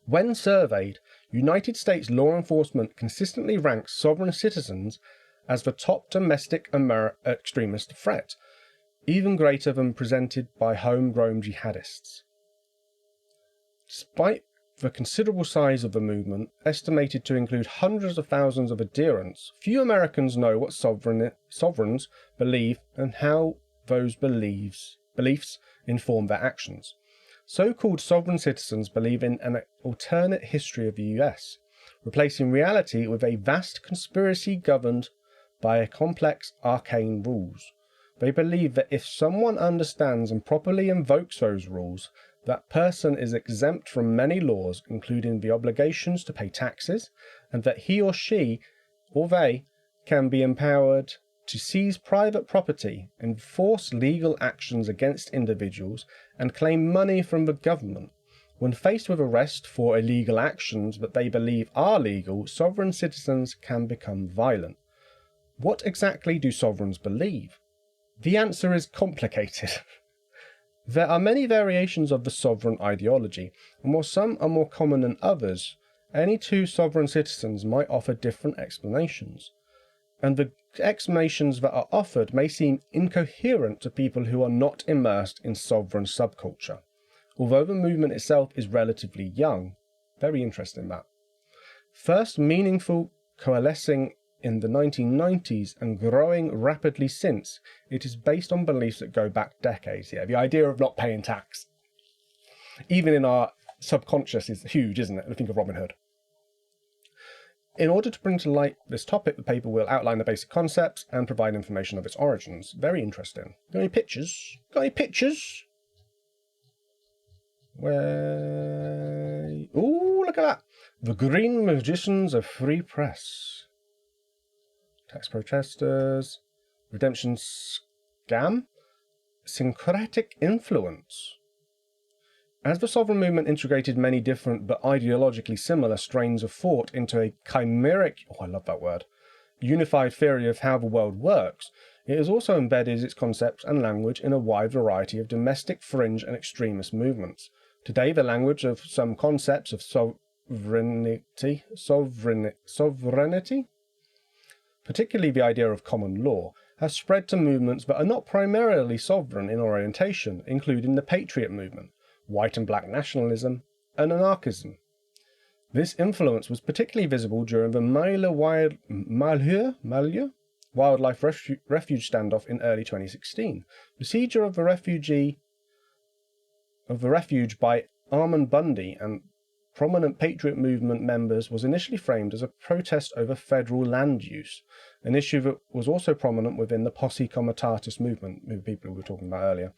[SPEAKER 1] When surveyed, United States law enforcement consistently ranks sovereign citizens as the top domestic extremist threat, even greater than presented by homegrown jihadists. Despite the considerable size of the movement, estimated to include hundreds of thousands of adherents, few Americans know what sovereigns believe and how those beliefs inform their actions. So-called sovereign citizens believe in an alternate history of the US, replacing reality with a vast conspiracy governed by complex arcane rules. They believe that if someone understands and properly invokes those rules, that person is exempt from many laws, including the obligations to pay taxes, and that he or she, or they, can be empowered to seize private property, enforce legal actions against individuals, and claim money from the government. When faced with arrest for illegal actions that they believe are legal, sovereign citizens can become violent. What exactly do sovereigns believe? The answer is complicated. There are many variations of the sovereign ideology, and while some are more common than others, any two sovereign citizens might offer different explanations. And the explanations that are offered may seem incoherent to people who are not immersed in sovereign subculture. Although the movement itself is relatively young, very interesting that. First meaningful coalescing in the 1990s and growing rapidly since, it is based on beliefs that go back decades. Yeah, the idea of not paying tax, even in our subconscious, is huge, isn't it? I think of Robin Hood. In order to bring to light this topic, the paper will outline the basic concepts and provide information of its origins. Very interesting. Got any pictures? Got any pictures? Where? Ooh, look at that! The Green Magicians of Free Press. Tax protesters. Redemption scam. Syncretic influence. As the sovereign movement integrated many different but ideologically similar strains of thought into a chimeric, oh I love that word, unified theory of how the world works, it has also embedded its concepts and language in a wide variety of domestic fringe and extremist movements. Today, the language of some concepts of sovereignty, particularly the idea of common law, has spread to movements that are not primarily sovereign in orientation, including the Patriot movement, white and black nationalism, and anarchism. This influence was particularly visible during the Malheur wildlife refuge standoff in early 2016. The seizure of the refuge by Armand Bundy and prominent Patriot movement members was initially framed as a protest over federal land use, an issue that was also prominent within the Posse Comitatus movement, the people we were talking about earlier.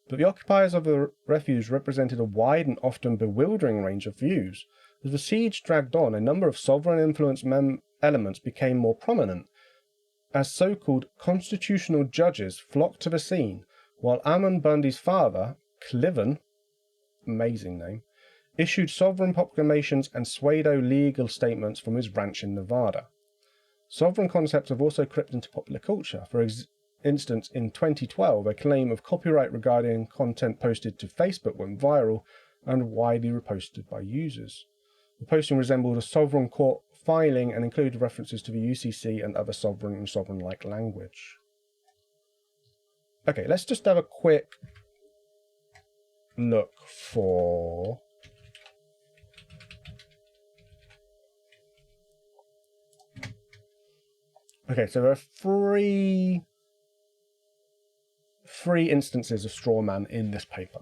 [SPEAKER 1] But the occupiers of the refuge represented a wide and often bewildering range of views. As the siege dragged on, a number of sovereign influence elements became more prominent, as so-called constitutional judges flocked to the scene, while Armand Bundy's father, Cliven, amazing name, issued sovereign proclamations and pseudo-legal statements from his ranch in Nevada. Sovereign concepts have also crept into popular culture. For instance, in 2012, a claim of copyright regarding content posted to Facebook went viral and widely reposted by users. The posting resembled a sovereign court filing and included references to the UCC and other sovereign and sovereign-like language. Okay, let's just have a quick look for... Okay, so there are three instances of strawman in this paper.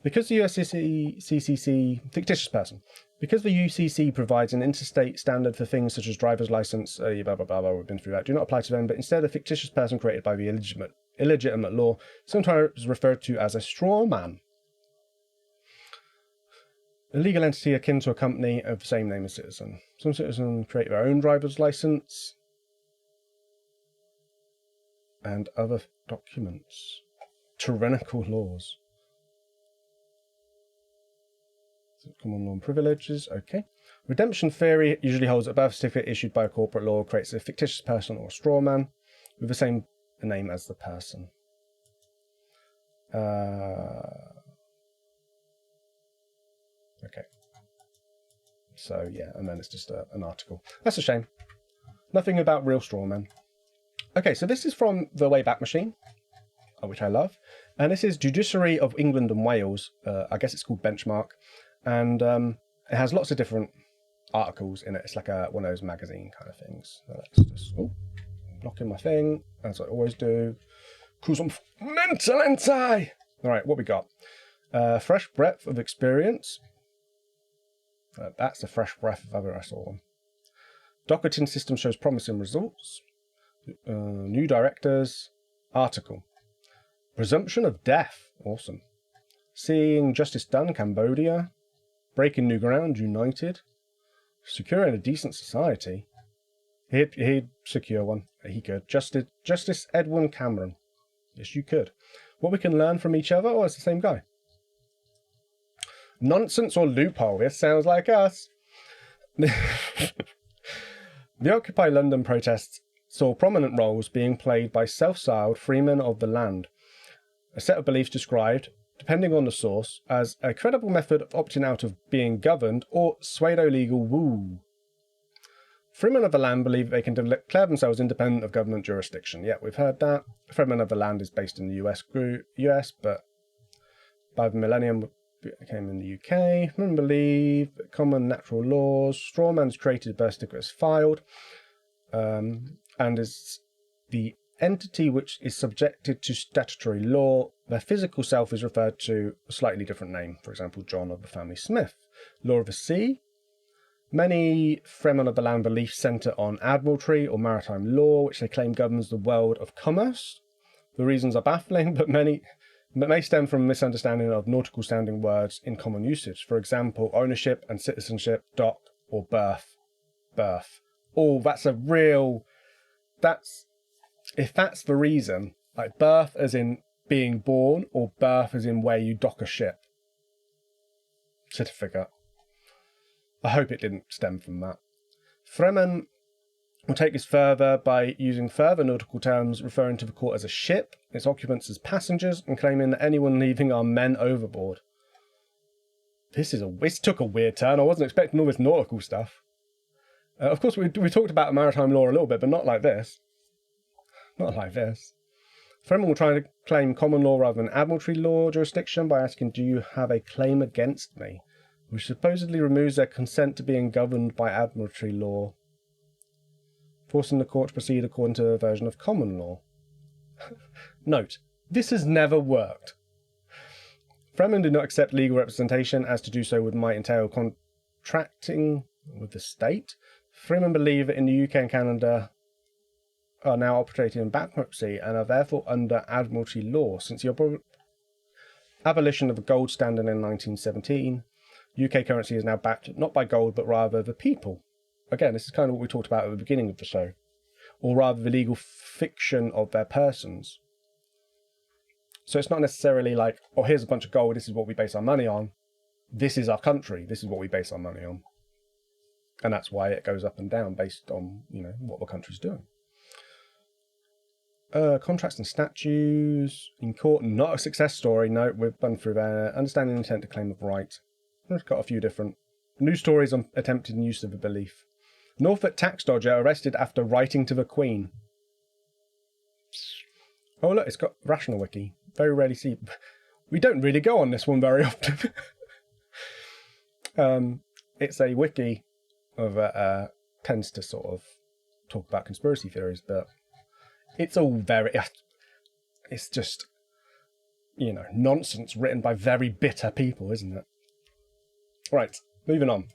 [SPEAKER 1] Because the USCCC, fictitious person, because the UCC provides an interstate standard for things such as driver's license, blah, blah, blah, blah, we've been through that, do not apply to them, but instead a fictitious person created by the illegitimate law, sometimes referred to as a strawman. A legal entity akin to a company of the same name as citizen. Some citizens create their own driver's license and other documents. Tyrannical laws. Common law and privileges, okay. Redemption theory usually holds that a birth certificate issued by a corporate law creates a fictitious person or a straw man with the same name as the person. Okay. So, yeah, and then it's just an article. That's a shame. Nothing about real straw men. Okay, so this is from the Wayback Machine, which I love. And this is Judiciary of England and Wales. I guess it's called Benchmark. And it has lots of different articles in it. It's like one of those magazine kind of things. So let's just block in my thing, as I always do. Cause I'm mental, ain't I? All right, what we got? Fresh breadth of experience. That's the fresh breath if ever I saw one. Docketing system shows promising results. New directors. Article. Presumption of death. Awesome. Seeing justice done, Cambodia. Breaking new ground, United. Securing a decent society. He'd secure one. He could. Justice Edwin Cameron. Yes, you could. What we can learn from each other? Oh, it's the same guy. Nonsense or loophole. This sounds like us. The Occupy London protests saw prominent roles being played by self-styled freemen of the land. A set of beliefs described, depending on the source, as a credible method of opting out of being governed or pseudo-legal woo. Freemen of the land believe they can declare themselves independent of government jurisdiction. Yeah, we've heard that. Freemen of the land is based in the US, but by the millennium it came in the UK. Freemen believe that common natural laws. Strawman is created, birth certificate is filed, and is the entity which is subjected to statutory law. Their physical self is referred to a slightly different name. For example, John of the family Smith. Law of the sea. Many Fremen of the land beliefs centre on admiralty or maritime law, which they claim governs the world of commerce. The reasons are baffling, but may stem from a misunderstanding of nautical sounding words in common usage. For example, ownership and citizenship, dock or birth. Oh, that's a real... If that's the reason, like birth as in being born or birth as in where you dock a ship. Certificate. I hope it didn't stem from that. Fremen will take this further by using further nautical terms referring to the court as a ship, its occupants as passengers, and claiming that anyone leaving are men overboard. This took a weird turn. I wasn't expecting all this nautical stuff. Of course, we talked about maritime law a little bit, but not like this. Not like this. Fremen will try to claim common law rather than admiralty law jurisdiction by asking, do you have a claim against me? Which supposedly removes their consent to being governed by admiralty law, forcing the court to proceed according to a version of common law. Note, this has never worked. Fremen do not accept legal representation, as to do so might entail contracting with the state. Fremen believe that in the UK and Canada are now operating in bankruptcy and are therefore under admiralty law since the abolition of the gold standard in 1917. UK currency is now backed not by gold but rather the people. Again, this is kind of what we talked about at the beginning of the show. Or rather the legal fiction of their persons. So it's not necessarily like, oh, here's a bunch of gold, this is what we base our money on. This is our country, this is what we base our money on. And that's why it goes up and down based on, what the country's doing. Contracts and statutes. In court, not a success story. No, we've run through there. Understanding the intent to claim of right. We've got a few different news stories on attempted use of a belief. Norfolk tax dodger arrested after writing to the Queen. Oh look, it's got Rational Wiki. Very rarely see. We don't really go on this one very often. It's a wiki of tends to sort of talk about conspiracy theories, but it's all it's just, nonsense written by very bitter people, isn't it? Right, moving on.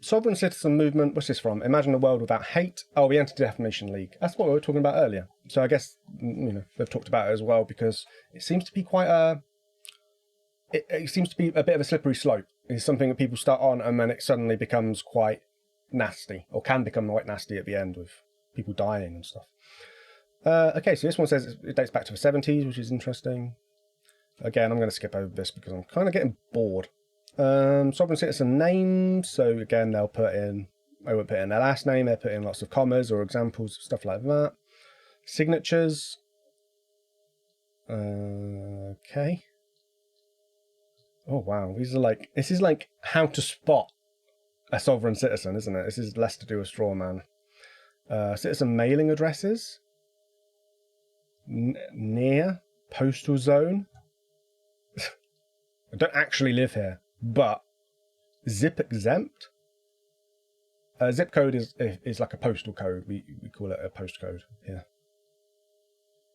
[SPEAKER 1] Sovereign citizen movement, what's this from? Imagine a world without hate. Oh, the Anti-Defamation League. That's what we were talking about earlier. So I guess, they've talked about it as well because it seems to be quite it seems to be a bit of a slippery slope. It's something that people start on and then it suddenly becomes quite nasty, or can become quite nasty at the end with people dying and stuff. Okay, so this one says it dates back to the 70s, which is interesting. Again, I'm going to skip over this because I'm kind of getting bored. Sovereign citizen names, so again they won't put in their last name, they'll put in lots of commas or examples, stuff like that. Signatures. Okay. Oh wow, this is like how to spot a sovereign citizen, isn't it? This is less to do with Strawman. Citizen mailing addresses. Near. Postal zone. I don't actually live here, but zip exempt. Zip code is like a postal code. We call it a postcode here.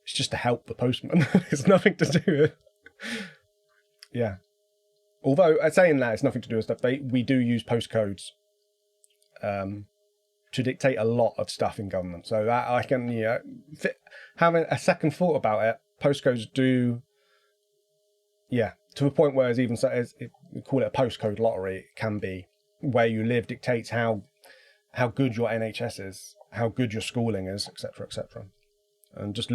[SPEAKER 1] It's just to help the postman. It's nothing to do with... Yeah. Although, saying that, it's nothing to do with stuff. We do use postcodes to dictate a lot of stuff in government. So that I can, having a second thought about it, postcodes do, to a point where it's even so, we call it a postcode lottery. It can be where you live dictates how good your NHS is, how good your schooling is, etc., etc. And just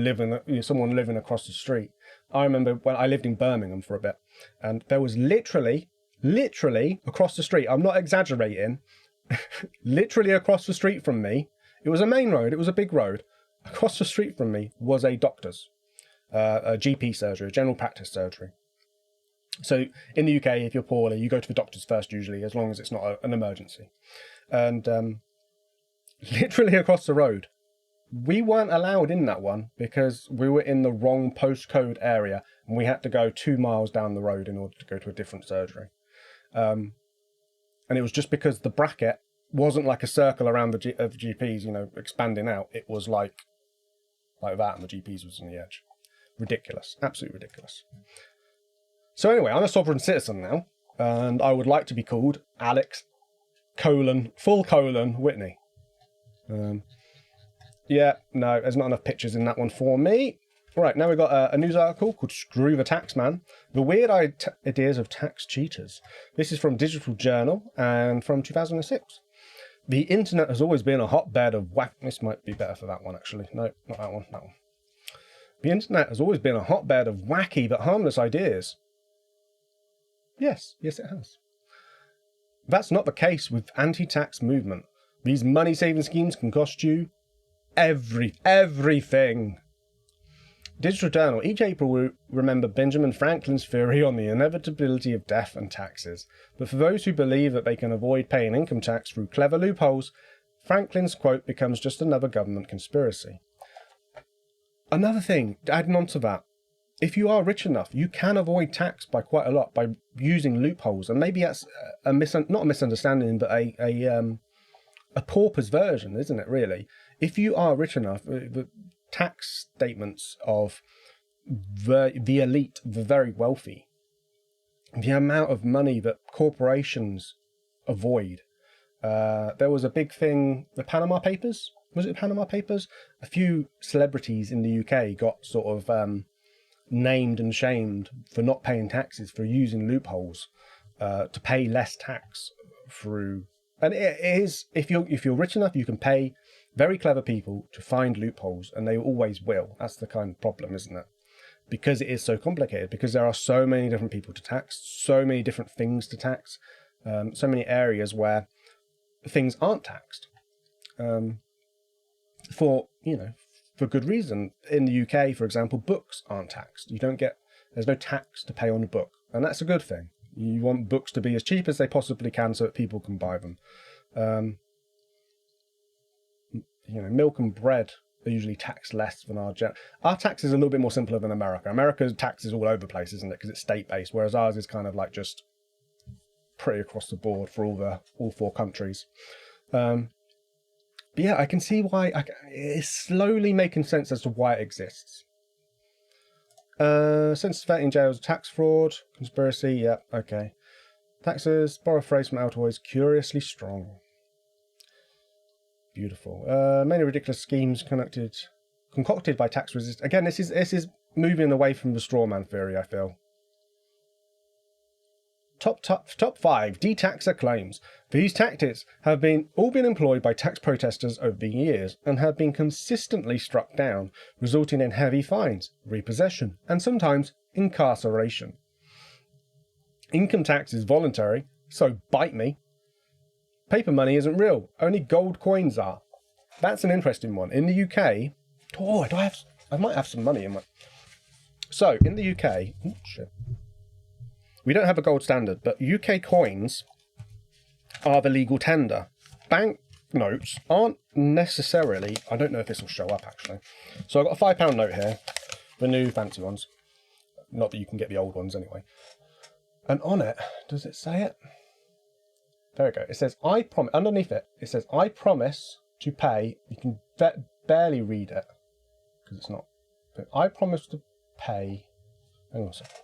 [SPEAKER 1] someone living across the street. I remember when I lived in Birmingham for a bit, and there was literally across the street, I'm not exaggerating, literally across the street from me, it was a main road, it was a big road, across the street from me was a doctor's, a GP surgery, a general practice surgery. So in the UK, if you're poorly, you go to the doctors first usually, as long as it's not an emergency. And literally across the road, we weren't allowed in that one because we were in the wrong postcode area, and we had to go 2 miles down the road in order to go to a different surgery. And it was just because the bracket wasn't like a circle around of GPs, expanding out. It was like that, and the GPs was on the edge. Ridiculous, absolutely ridiculous. So anyway, I'm a sovereign citizen now, and I would like to be called Alex : Whitney. No, there's not enough pictures in that one for me. All right, now we've got a news article called Screw the Taxman: The Weird Ideas of Tax Cheaters. This is from Digital Journal and from 2006. The internet has always been a hotbed of This might be better for that one, actually. No, not that one, that one. The internet has always been a hotbed of wacky but harmless ideas. Yes, it has. That's not the case with anti-tax movement. These money-saving schemes can cost you everything. Digital Journal. Each April we remember Benjamin Franklin's theory on the inevitability of death and taxes. But for those who believe that they can avoid paying income tax through clever loopholes, Franklin's quote becomes just another government conspiracy. Another thing, adding on to that, if you are rich enough, you can avoid tax by quite a lot by using loopholes. And maybe that's not a misunderstanding, but a pauper's version, isn't it, really? If you are rich enough, the tax statements of the elite, the very wealthy, the amount of money that corporations avoid. There was a big thing, the Panama Papers. Was it Panama Papers? A few celebrities in the UK got sort of named and shamed for not paying taxes, for using loopholes to pay less tax through. And it is, if you're rich enough, you can pay very clever people to find loopholes, and they always will. That's the kind of problem, isn't it? Because it is so complicated, because there are so many different people to tax, so many different things to tax, so many areas where things aren't taxed. For good reason. In the UK, for example, books aren't taxed. There's no tax to pay on a book, and that's a good thing. You want books to be as cheap as they possibly can so that people can buy them. Milk and bread are usually taxed less than our tax is a little bit more simpler than America. America's tax is all over the place, isn't it? Because it's state-based, whereas ours is kind of like just pretty across the board for all 4 countries. But yeah, I can see why it's slowly making sense as to why it exists. Sense of in jails, tax fraud, conspiracy, yeah, okay. Taxes, borrow a phrase from Altoids, curiously strong. Beautiful. Many ridiculous schemes concocted by tax resist. Again, this is moving away from the strawman theory, I feel. Top 5 de-taxer claims. These tactics have all been employed by tax protesters over the years and have been consistently struck down, resulting in heavy fines, repossession, and sometimes incarceration. Income tax is voluntary, so bite me. Paper money isn't real, only gold coins are. That's an interesting one. In the UK, I might have some money in my... So, in the UK, we don't have a gold standard, but UK coins are the legal tender. Bank notes aren't necessarily... I don't know if this will show up, actually. So I've got a £5 note here, the new fancy ones. Not that you can get the old ones anyway. And on it, does it say it? There we go. It says, underneath it, it says, I promise to pay. You can barely read it, because it's not. But I promise to pay. Hang on a second.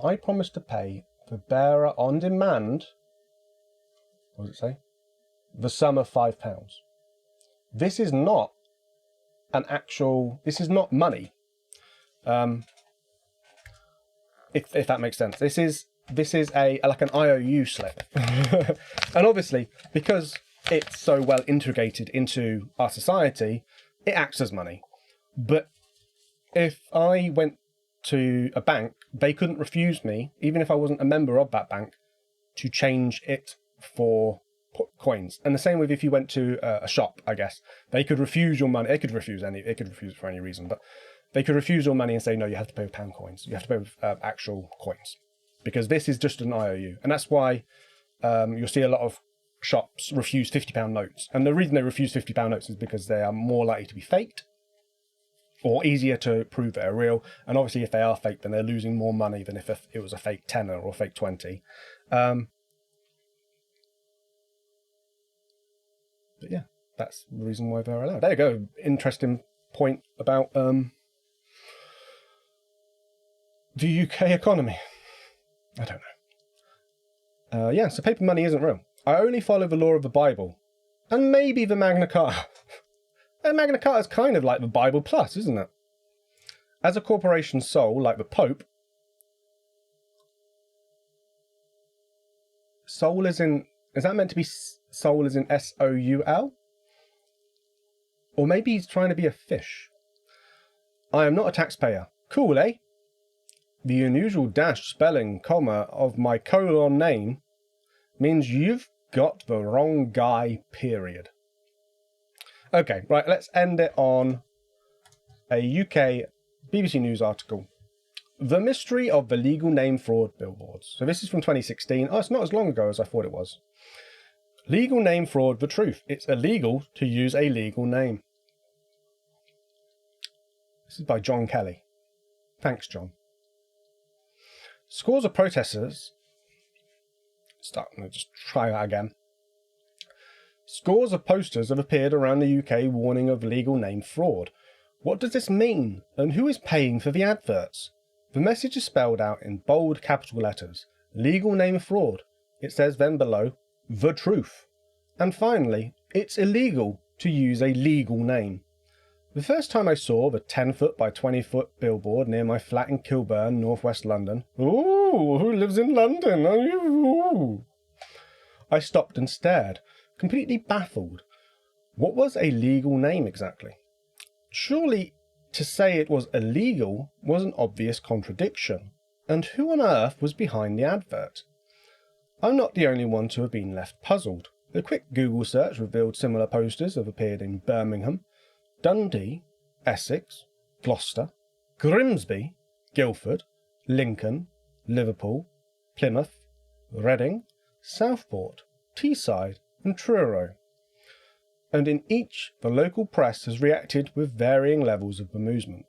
[SPEAKER 1] I promise to pay the bearer on demand. what does it say? The sum of £5. This is not this is not money. If that makes sense. This is like an IOU slip. And obviously, because it's so well integrated into our society, it acts as money. But if I went to a bank, they couldn't refuse me, even if I wasn't a member of that bank, to change it for coins. And the same with if you went to a shop, I guess. They could refuse your money. They could refuse it for any reason, but they could refuse your money and say, no, you have to pay with pound coins. You have to pay with actual coins. Because this is just an IOU. And that's why you'll see a lot of shops refuse £50 notes. And the reason they refuse £50 notes is because they are more likely to be faked or easier to prove they're real. And obviously, if they are fake, then they're losing more money than if it was a fake tenner or a fake 20. But yeah, that's the reason why they're allowed. There you go. Interesting point about the UK economy. I don't know. Yeah, so paper money isn't real. I only follow the law of the Bible. And maybe the Magna Carta. And Magna Carta is kind of like the Bible plus, isn't it? As a corporation soul, like the Pope, soul is in... Is that meant to be soul as in S-O-U-L? Or maybe he's trying to be a fish. I am not a taxpayer. Cool, eh? The unusual dash spelling, comma, of my colon name means you've got the wrong guy, period. Okay, right, let's end it on a UK BBC News article. The mystery of the legal name fraud billboards. So this is from 2016. Oh, it's not as long ago as I thought it was. Legal name fraud, the truth. It's illegal to use a legal name. This is by John Kelly. Thanks, John. Scores of protesters... I'm going to just try that again. Scores of posters have appeared around the UK warning of legal name fraud. What does this mean? And who is paying for the adverts? The message is spelled out in bold capital letters. Legal name fraud. It says then below, the truth. And finally, it's illegal to use a legal name. The first time I saw the 10-foot by 20-foot billboard near my flat in Kilburn, northwest London. Ooh, who lives in London? Ooh. I stopped and stared, completely baffled. What was a legal name exactly? Surely to say it was illegal was an obvious contradiction. And who on earth was behind the advert? I'm not the only one to have been left puzzled. A quick Google search revealed similar posters have appeared in Birmingham, Dundee, Essex, Gloucester, Grimsby, Guildford, Lincoln, Liverpool, Plymouth, Reading, Southport, Teesside and Truro. And in each, the local press has reacted with varying levels of bemusement.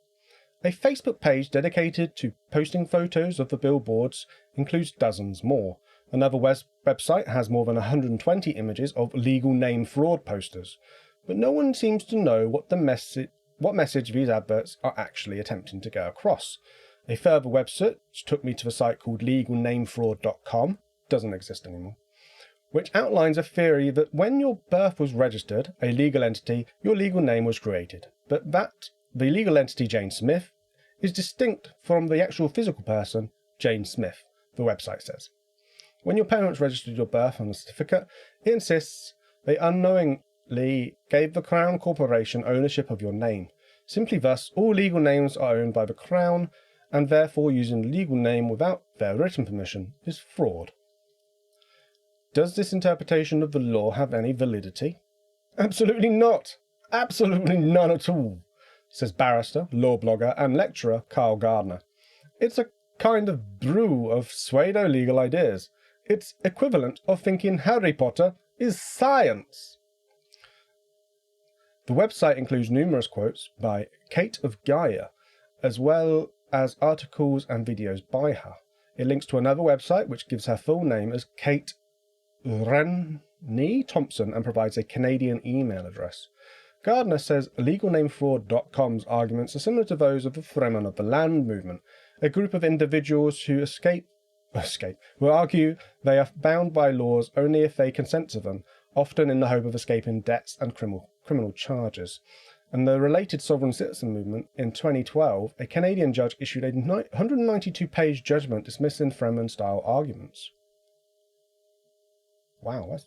[SPEAKER 1] A Facebook page dedicated to posting photos of the billboards includes dozens more. Another website has more than 120 images of legal name fraud posters. But no one seems to know what message these adverts are actually attempting to go across. A further web search took me to the site called legalnamefraud.com, doesn't exist anymore, which outlines a theory that when your birth was registered, a legal entity, your legal name was created, but that the legal entity Jane Smith is distinct from the actual physical person, Jane Smith, the website says. When your parents registered your birth on the certificate, it insists they unknowingly gave the Crown Corporation ownership of your name. Simply thus, all legal names are owned by the Crown, and therefore using a legal name without their written permission is fraud. Does this interpretation of the law have any validity? Absolutely not. Absolutely none at all, says barrister, law blogger and lecturer Carl Gardner. It's a kind of brew of pseudo-legal ideas. It's equivalent of thinking Harry Potter is science. The website includes numerous quotes by Kate of Gaia, as well as articles and videos by her. It links to another website which gives her full name as Kate Rennie Thompson and provides a Canadian email address. Gardner says legalnamefraud.com's arguments are similar to those of the Fremen of the Land movement, a group of individuals who escaped will argue they are bound by laws only if they consent to them, often in the hope of escaping debts and criminal charges. And the related sovereign citizen movement, in 2012, a Canadian judge issued a 192-page judgment dismissing Fremen-style arguments. Wow,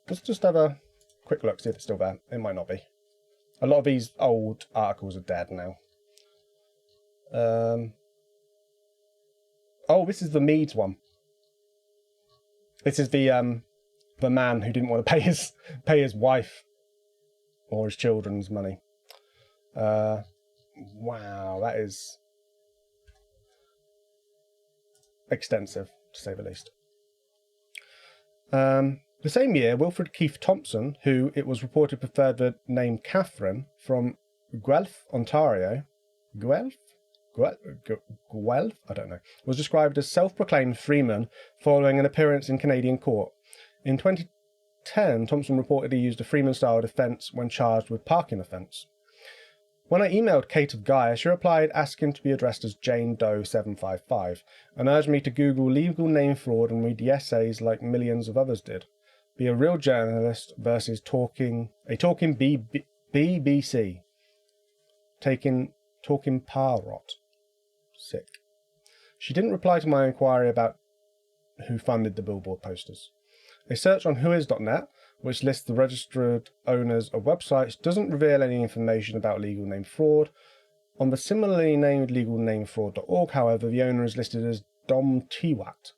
[SPEAKER 1] let's just have a quick look, see if it's still there. It might not be. A lot of these old articles are dead now. Oh, this is the Meads one. This is the man who didn't want to pay his wife or his children's money. Wow, that is extensive, to say the least. The same year, Wilfred Keith Thompson, who it was reported preferred the name Catherine, from Guelph, Ontario, Guelph, I don't know, was described as self-proclaimed freeman following an appearance in Canadian court. In 2010, Thompson reportedly used a freeman-style defence when charged with parking offence. When I emailed Kate of Gaia, she replied asking to be addressed as Jane Doe 755 and urged me to Google legal name fraud and read the essays like millions of others did. Be a real journalist versus talking BBC. Talking parrot. Sick. She didn't reply to my inquiry about who funded the Billboard posters. A search on whois.net, which lists the registered owners of websites, doesn't reveal any information about legal name fraud. On the similarly named legalnamefraud.org, however, the owner is listed as Dom Tiwat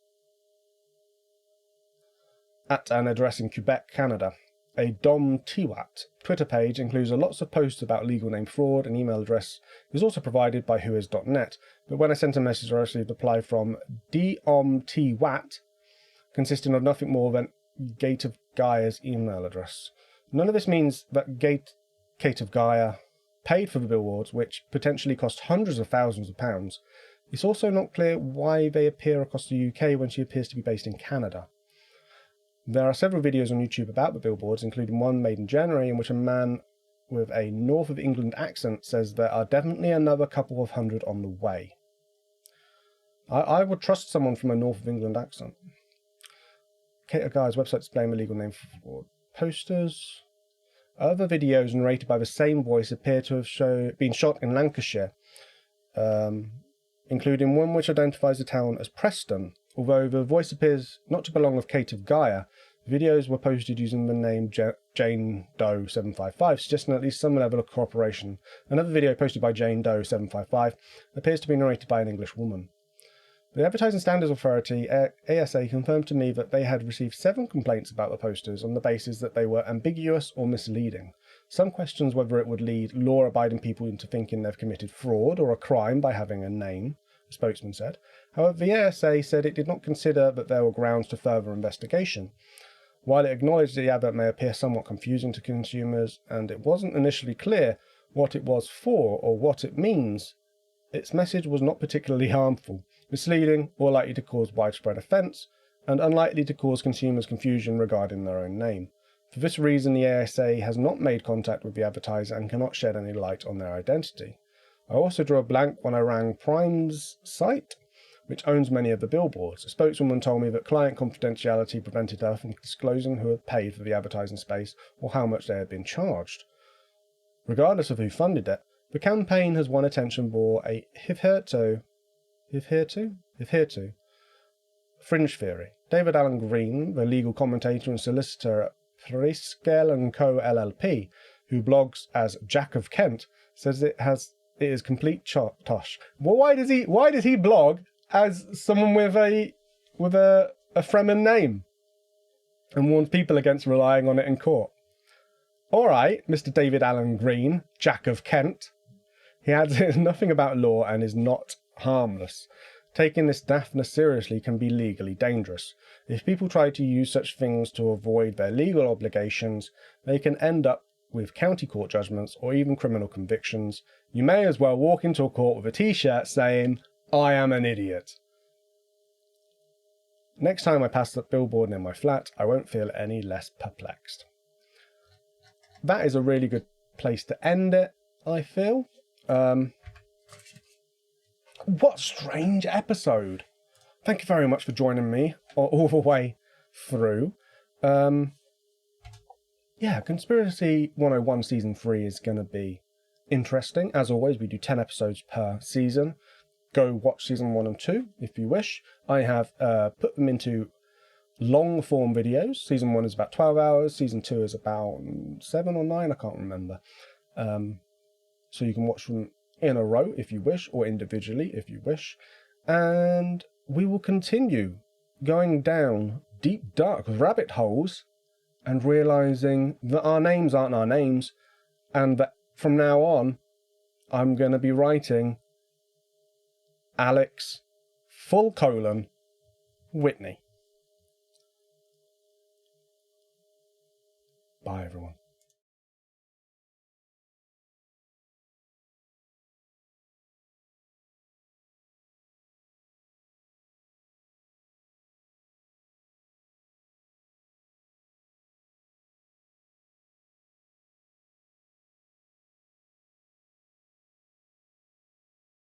[SPEAKER 1] at an address in Quebec, Canada. A Dom Tiwat Twitter page includes lots of posts about legal name fraud. An email address is also provided by whois.net, but when I sent a message, I received a reply from Dom Tiwat, consisting of nothing more than Gate of Gaia's email address. None of this means that Kate of Gaia paid for the billboards, which potentially cost hundreds of thousands of pounds. It's also not clear why they appear across the UK when she appears to be based in Canada. There are several videos on YouTube about the billboards, including one made in January in which a man with a North of England accent says there are definitely another couple of hundred on the way. I would trust someone from a North of England accent. Kate of Gaia's website displaying the legal name for posters. Other videos narrated by the same voice appear to have been shot in Lancashire, including one which identifies the town as Preston. Although the voice appears not to belong with Kate of Gaia, videos were posted using the name Jane Doe 755, suggesting at least some level of cooperation. Another video posted by Jane Doe 755 appears to be narrated by an English woman. The Advertising Standards Authority, ASA, confirmed to me that they had received 7 complaints about the posters on the basis that they were ambiguous or misleading. Some questions whether it would lead law-abiding people into thinking they've committed fraud or a crime by having a name, the spokesman said. However, the ASA said it did not consider that there were grounds to further investigation. While it acknowledged the advert may appear somewhat confusing to consumers and it wasn't initially clear what it was for or what it means, its message was not particularly harmful, misleading or likely to cause widespread offence, and unlikely to cause consumers confusion regarding their own name. For this reason, the ASA has not made contact with the advertiser and cannot shed any light on their identity. I also drew a blank when I rang Prime's site, which owns many of the billboards. A spokeswoman told me that client confidentiality prevented her from disclosing who had paid for the advertising space or how much they had been charged. Regardless of who funded it, the campaign has won attention for a hitherto fringe theory. David Alan Green, the legal commentator and solicitor at Preskel & Co. LLP, who blogs as Jack of Kent, says it is complete tosh. Well, why does he blog as someone with a Fremen name and warns people against relying on it in court? All right, Mr. David Alan Green, Jack of Kent. He adds it is nothing about law and is not harmless. Taking this daftness seriously can be legally dangerous. If people try to use such things to avoid their legal obligations, they can end up with county court judgments or even criminal convictions. You may as well walk into a court with a t-shirt saying, "I am an idiot." Next time I pass that billboard near my flat, I won't feel any less perplexed. That is a really good place to end it, I feel. What a strange episode. thank you very much for joining me all the way through. Yeah, Conspiracy 101 Season 3 is going to be interesting. As always, we do 10 episodes per season. Go watch Season 1 and 2 if you wish. I have put them into long form videos. Season 1 is about 12 hours. Season 2 is about 7 or 9, I can't remember. So you can watch them in a row if you wish, or individually if you wish. And we will continue going down deep, dark rabbit holes and realizing that our names aren't our names, and that from now on, I'm going to be writing Alex Witney. Bye, everyone.